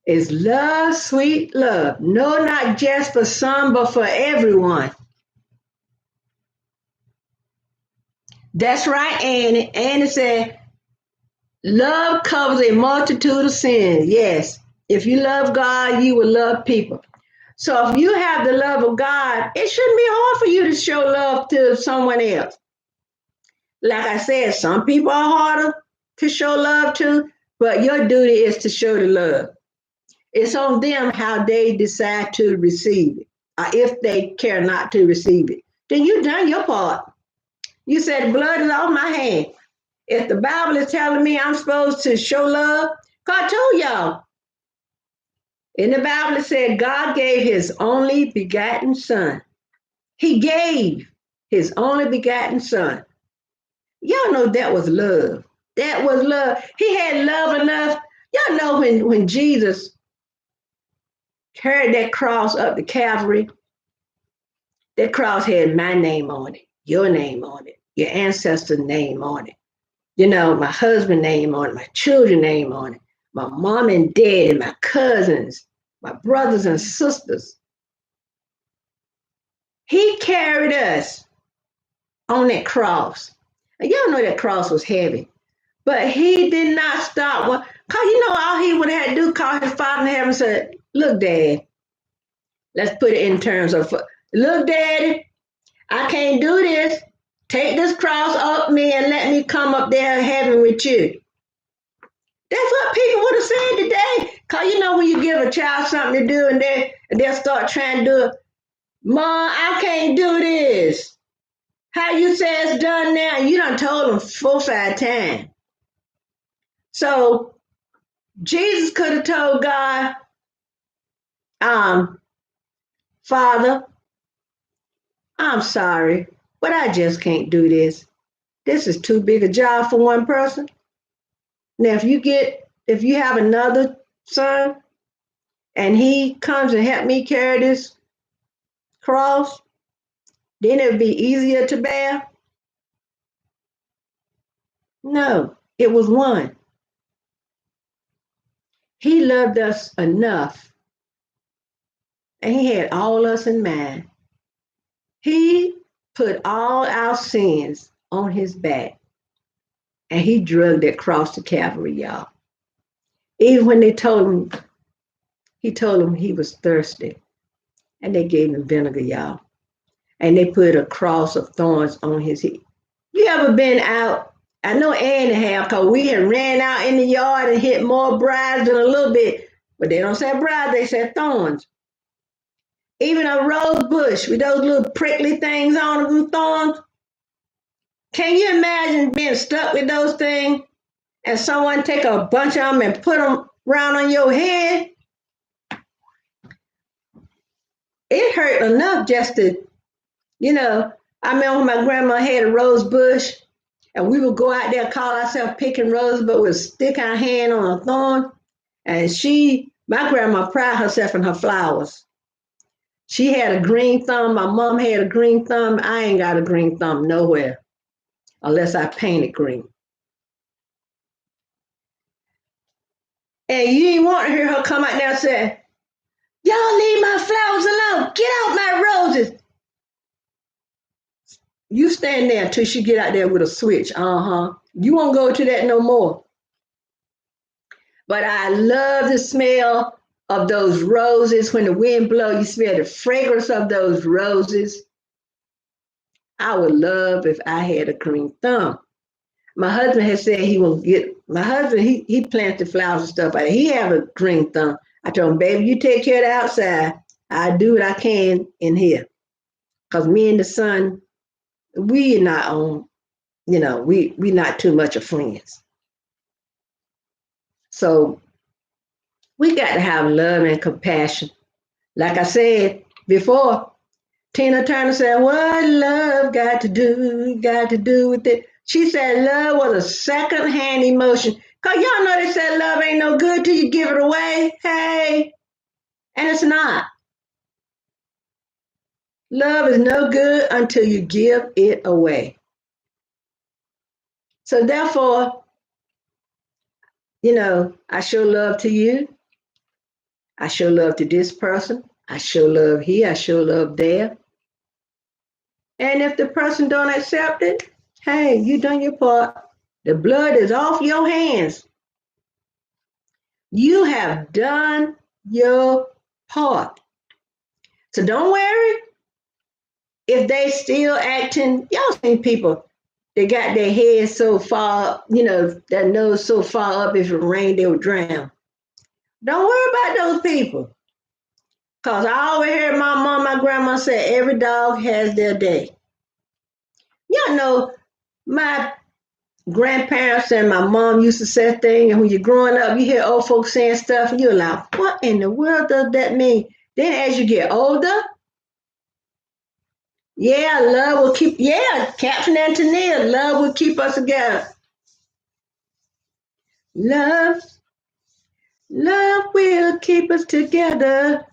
is love, sweet love. No, not just for some, but for everyone. That's right, Annie. Annie said, love covers a multitude of sins. Yes. If you love God, you will love people. So if you have the love of God, it shouldn't be hard for you to show love to someone else. Like I said, some people are harder to show love to, but your duty is to show the love. It's on them how they decide to receive it, or if they care not to receive it. Then you done your part. You said blood is off my hand. If the Bible is telling me I'm supposed to show love, God told y'all. In the Bible, it said God gave his only begotten son. He gave his only begotten son. Y'all know that was love. That was love. He had love enough. Y'all know when Jesus carried that cross up the Calvary, that cross had my name on it, your name on it, your ancestor's name on it. You know, my husband's name on it, my children's name on it, my mom and dad and my cousins, my brothers and sisters. He carried us on that cross. And y'all know that cross was heavy. But he did not stop. Cause you know all he would have had to do call his father in heaven and said, look, Dad, let's put it in terms of look, Daddy, I can't do this. Take this cross off me and let me come up there in heaven with you. That's what people would have said today. Cause you know when you give a child something to do and they'll start trying to do it. Mom, I can't do this. How you say it's done now? You done told them 4 or 5 times. So Jesus could have told God, um, Father, I'm sorry, but I just can't do this. This is too big a job for one person. Now, if you have another son and he comes and help me carry this cross, then it would be easier to bear. No, it was one. He loved us enough, and he had all us in mind. He put all our sins on his back, and he drugged that cross to Calvary, y'all. Even when he told him he was thirsty, and they gave him vinegar, y'all. And they put a cross of thorns on his head. You ever been out? I know Annie have, because we had ran out in the yard and hit more briars than a little bit. But they don't say briars, they say thorns. Even a rose bush with those little prickly things on them, thorns. Can you imagine being stuck with those things and someone take a bunch of them and put them around on your head? It hurt enough just to, you know, I remember when my grandma had a rose bush and we would go out there, call ourselves picking roses, but we'd stick our hand on a thorn. And my grandma pride herself in her flowers. She had a green thumb. My mom had a green thumb. I ain't got a green thumb nowhere unless I paint it green. And you ain't want to hear her come out there and say, y'all leave my flowers alone. Get out my roses. You stand there until she get out there with a switch. You won't go to that no more. But I love the smell of those roses. When the wind blows, you smell the fragrance of those roses. I would love if I had a green thumb. My husband has said he will get, my husband, he plants the flowers and stuff like that. He have a green thumb. I told him, baby, you take care of the outside. I do what I can in here. Because me and the son, we not on, we not too much of friends. So we got to have love and compassion. Like I said before, Tina Turner said, what love got to do with it? She said love was a second-hand emotion. Because y'all know they said love ain't no good till you give it away. Hey, and it's not. Love is no good until you give it away. So therefore, I show love to you. I show love to this person. I show love here. I show love there. And if the person don't accept it, Hey, you done your part. The blood is off your hands. You have done your part. So don't worry if they still acting. Y'all seen people, they got their head so far, their nose so far up, if it rained, they would drown. Don't worry about those people. Because I always heard my mom, my grandma say, every dog has their day. Y'all know, my grandparents and my mom used to say things, and when you're growing up, you hear old folks saying stuff, and you're like, what in the world does that mean? Then as you get older, yeah, love will keep, yeah, Captain Antonia, love will keep us together. Love, love will keep us together.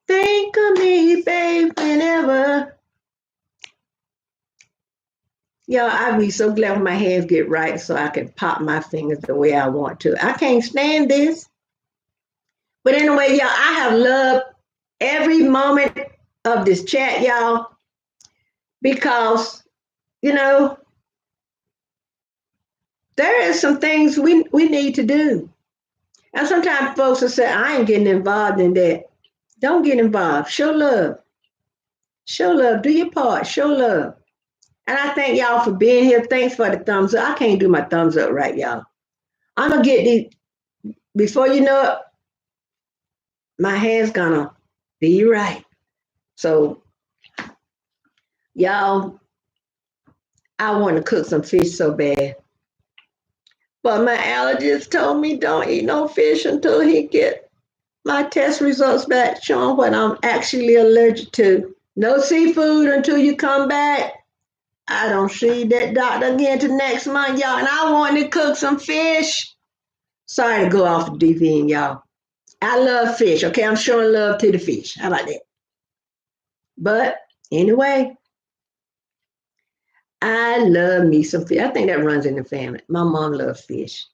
Think of me, babe, whenever. Yo, I'd be so glad when my hands get right so I can pop my fingers the way I want to. I can't stand this. But anyway, y'all, I have loved every moment of this chat, y'all, because, you know, there is some things we need to do. And sometimes folks will say, I ain't getting involved in that. Don't get involved. Show love. Show love. Do your part. Show love. And I thank y'all for being here. Thanks for the thumbs up. I can't do my thumbs up right, y'all. I'm going to get these, before you know it, my hand's going to be right. So, y'all, I want to cook some fish so bad. But my allergist told me don't eat no fish until he get my test results back showing what I'm actually allergic to. No seafood until you come back. I don't see that doctor again till next month, y'all. And I want to cook some fish. Sorry to go off the deep end, y'all. I love fish, okay? I'm showing love to the fish. How about that? But anyway, I love me some fish. I think that runs in the family. My mom loves fish.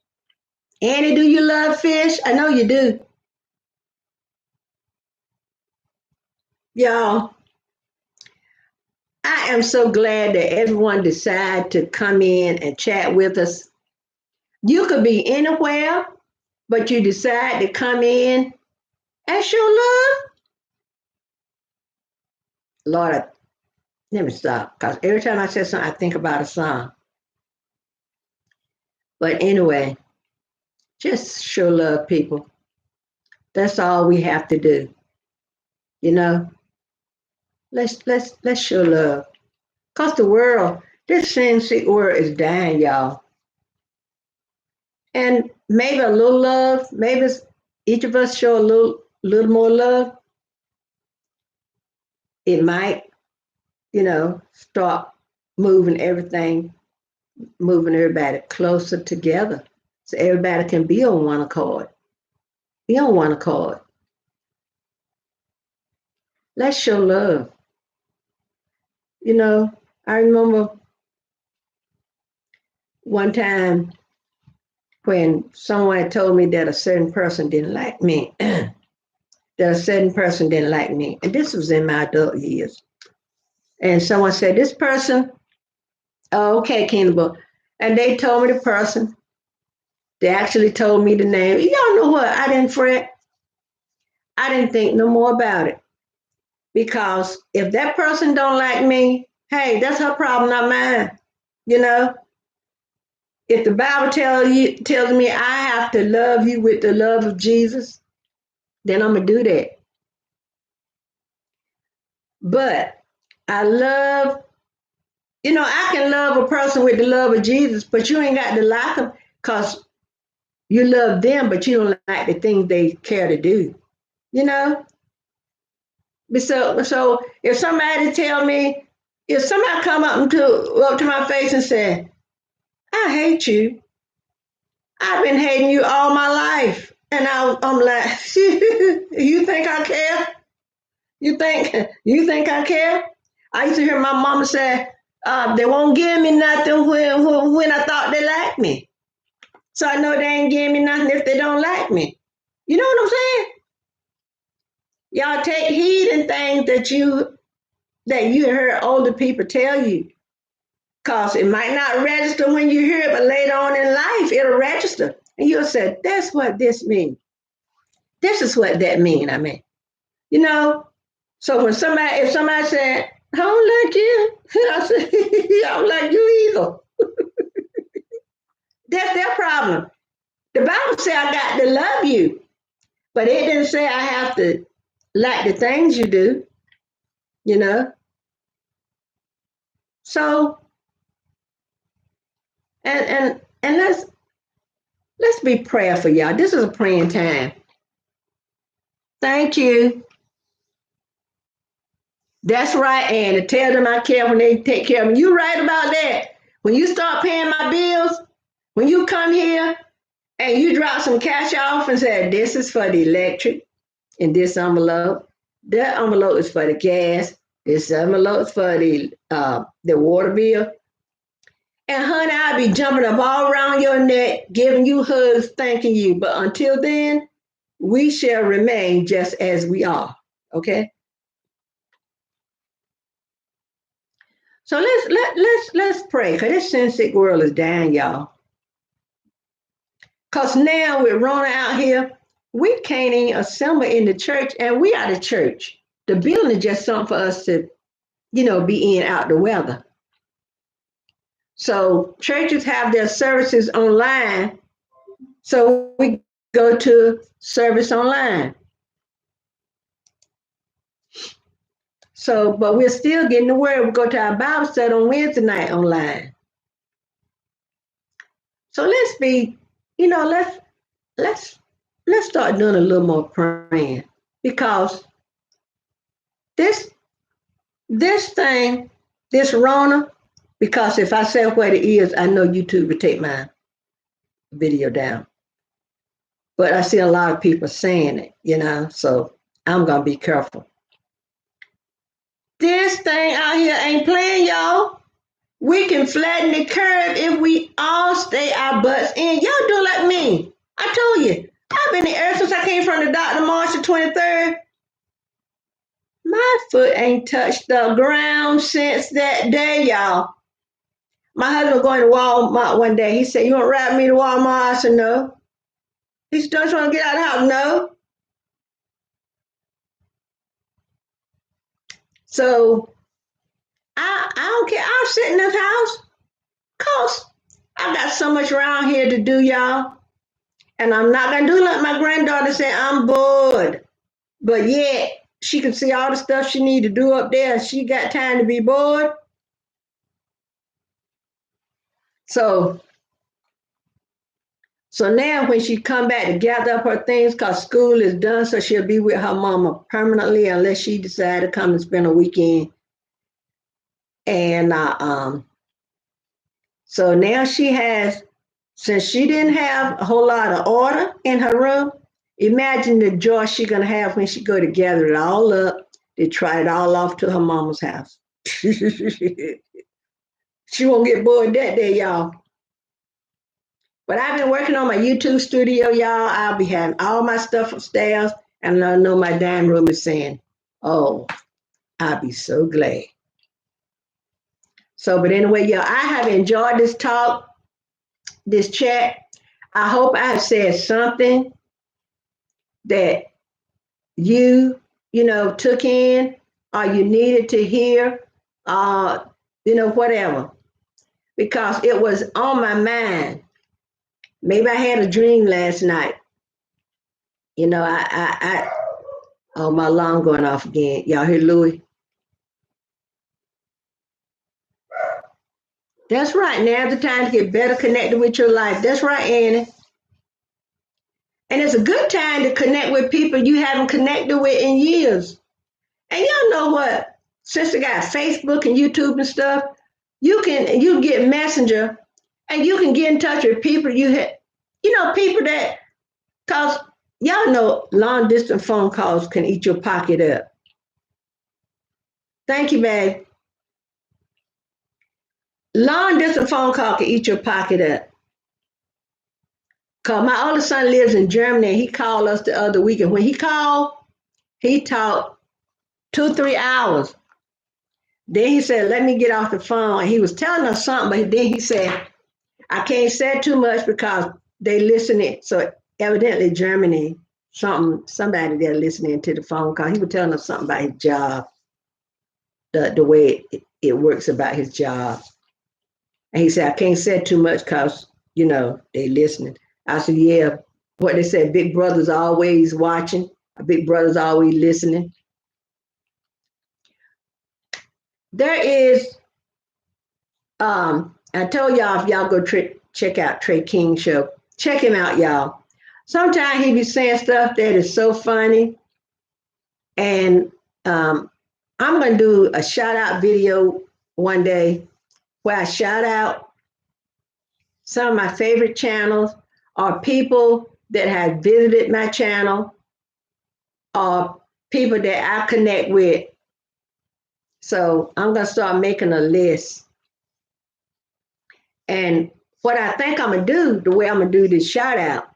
Annie, do you love fish? I know you do. Y'all, I am so glad that everyone decided to come in and chat with us. You could be anywhere, but you decide to come in and show love. Lord, let me stop. Because every time I say something, I think about a song. But anyway, just show love, people. That's all we have to do. You know, let's show love. Cause the world, this sin sick world is dying, y'all. And maybe a little love, maybe each of us show a little more love. It might, start moving everything, moving everybody closer together, so everybody can be on one accord. Be on one accord. Let's show love. I remember one time when someone had told me that a certain person didn't like me, that a certain person didn't like me. And this was in my adult years. And someone said, this person, oh, okay, Kinnable. And they told me the person. They actually told me the name. Y'all know what? I didn't fret. I didn't think no more about it. Because if that person don't like me, hey, that's her problem, not mine. You know, if the Bible tells me I have to love you with the love of Jesus, then I'm gonna do that. But I love, I can love a person with the love of Jesus, but you ain't got to like them because you love them, but you don't like the things they care to do. You know. So if somebody tell me, if somebody come up to my face and say, I hate you. I've been hating you all my life. And I'm like, you think I care? You think I care? I used to hear my mama say, they won't give me nothing when I thought they liked me. So I know they ain't giving me nothing if they don't like me. You know what I'm saying? Y'all take heed in things that you heard older people tell you. Because it might not register when you hear it, but later on in life, it'll register. And you'll say, that's what this means. This is what that means, I mean. You know, so when if somebody said, I don't like you, I said, I don't like you either. That's their problem. The Bible said I got to love you, but it didn't say I have to like the things you do, you know. So and let's be prayerful, y'all. This is a praying time. Thank you. That's right, and to tell them I care when they take care of me. You right about that. When you start paying my bills, when you come here and you drop some cash off and say, this is for the electric in this envelope, that envelope is for the gas, this envelope is for the water bill. And honey, I'll be jumping up all around your neck, giving you hugs, thanking you. But until then, we shall remain just as we are. Okay? So let's pray, because this sin sick world is dying, y'all. Because now with Rona out here, we can't even assemble in the church, and we are the church. The building is just something for us to, be in out the weather. So churches have their services online, so we go to service online. So, but we're still getting the word. We go to our Bible study on Wednesday night online. So let's be, let's start doing a little more praying, because this thing, this Rona, because if I say what it is, I know YouTube will take my video down. But I see a lot of people saying it, so I'm gonna be careful. This thing out here ain't playing, y'all. We can flatten the curve if we all stay our butts in. Y'all do like me. I told you, I've been in the air since I came from the doctor March the 23rd. My foot ain't touched the ground since that day, y'all. My husband was going to Walmart one day. He said, you want to ride me to Walmart? I said, no. He said, don't you want to get out of the house? No. So I don't care. I'll sit in this house because I got so much around here to do, y'all. And I'm not going to do like my granddaughter said, I'm bored. But yet, she can see all the stuff she need to do up there. She got time to be bored. So now when she come back to gather up her things, because school is done, so she'll be with her mama permanently unless she decide to come and spend a weekend. And so now she has, since she didn't have a whole lot of order in her room, imagine the joy she's going to have when she go to gather it all up, to try it all off to her mama's house. She won't get bored that day, y'all. But I've been working on my YouTube studio, y'all. I'll be having all my stuff upstairs, and I know my dining room is saying, oh, I'll be so glad. So, but anyway, y'all, I have enjoyed this talk, this chat. I hope I have said something that you took in, or you needed to hear, whatever, because it was on my mind. Maybe I had a dream last night. Oh, my alarm going off again. Y'all hear Louis? That's right. Now's the time to get better connected with your life. That's right, Annie. And it's a good time to connect with people you haven't connected with in years. And y'all know what? Since they got Facebook and YouTube and stuff, you get Messenger, and you can get in touch with people people that, cause y'all know long distance phone calls can eat your pocket up. Thank you, babe. Long distance phone call can eat your pocket up. Cause my older son lives in Germany, and he called us the other week, and when he called, he talked 2-3 hours. Then he said, let me get off the phone. And he was telling us something, but then he said, I can't say too much because they listening. So evidently Germany, somebody there listening to the phone call. He was telling us something about his job, the way it works about his job. And he said, I can't say too much because, they listening. I said, yeah, what they said, big brother's always watching, a big brother's always listening. There is, I told y'all, if y'all go check out Trey King show, check him out, y'all. Sometimes he be saying stuff that is so funny. And I'm going to do a shout out video one day where I shout out some of my favorite channels or people that have visited my channel or people that I connect with. So I'm going to start making a list. And what I think I'm going to do, the way I'm going to do this shout out,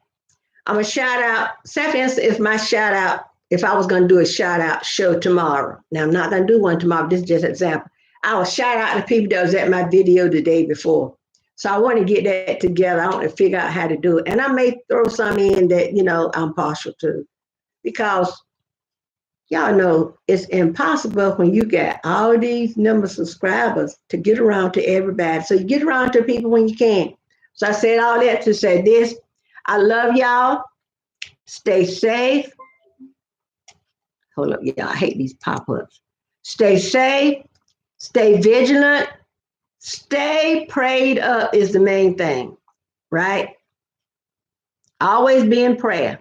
I'm going to shout out, say for instance, if my shout out, if I was going to do a shout out show tomorrow, now I'm not going to do one tomorrow, this is just an example. I will shout out the people that was at my video the day before. So I want to get that together. I want to figure out how to do it. And I may throw some in that, I'm partial to, because y'all know it's impossible when you got all these number of subscribers to get around to everybody. So you get around to people when you can. So I said all that to say this. I love y'all. Stay safe. Hold up, y'all. I hate these pop-ups. Stay safe. Stay vigilant. Stay prayed up is the main thing, right? Always be in prayer.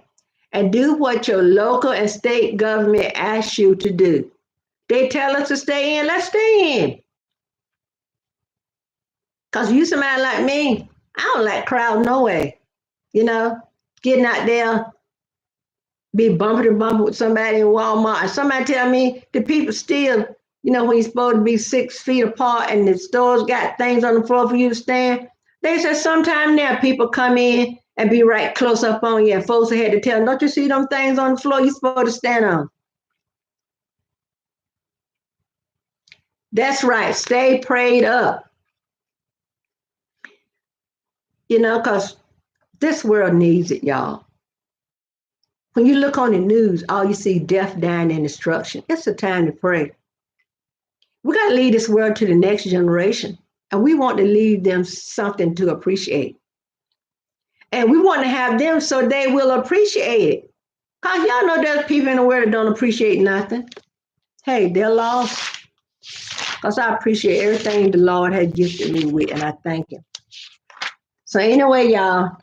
And do what your local and state government asks you to do. They tell us to stay in, let's stay in. Because you somebody like me, I don't like crowd no way. Getting out there, be bumper to bumper with somebody in Walmart. And somebody tell me the people still, when you're supposed to be 6 feet apart and the stores got things on the floor for you to stand. They said sometime now people come in and be right close up on you, and folks had to tell them, don't you see them things on the floor you're supposed to stand on? That's right. Stay prayed up. Because this world needs it, y'all. When you look on the news, all you see death, dying, and destruction. It's a time to pray. We got to lead this world to the next generation, and we want to leave them something to appreciate. And we want to have them so they will appreciate it. Because y'all know there's people in the world that don't appreciate nothing. Hey, they're lost. Because I appreciate everything the Lord has gifted me with, and I thank Him. So anyway, y'all,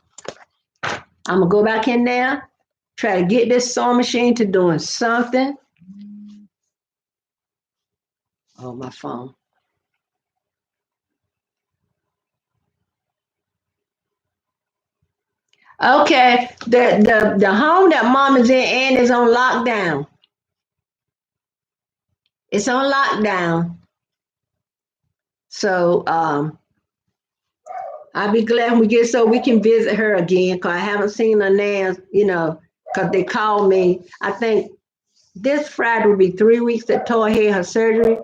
I'm going to go back in there, try to get this sewing machine to doing something. Oh, my phone. Okay, the home that Mom is in and is on lockdown. It's on lockdown. So I'll be glad when we get so we can visit her again, because I haven't seen her now, because they called me. I think this Friday will be 3 weeks that Toy had her surgery.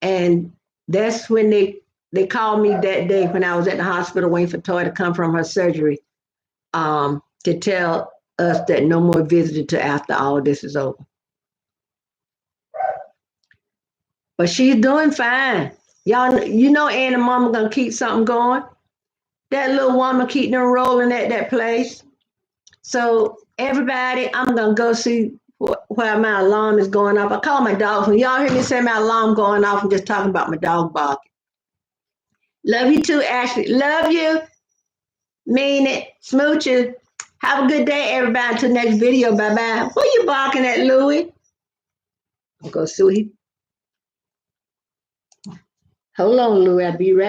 And that's when they called me that day when I was at the hospital waiting for Toy to come from her surgery, to tell us that no more visiting till after all this is over. But she's doing fine. Y'all, Ann and Mama gonna keep something going. That little woman keep them rolling at that place. So everybody, I'm gonna go see where my alarm is going off. I call my dog. When y'all hear me say my alarm going off, I'm just talking about my dog barking. Love you too, Ashley. Love you. Mean it. Smooch you. Have a good day, everybody. Until next video. Bye-bye. What you barking at, Louie? I'll go see what he... Hold on, Louie. I'll be right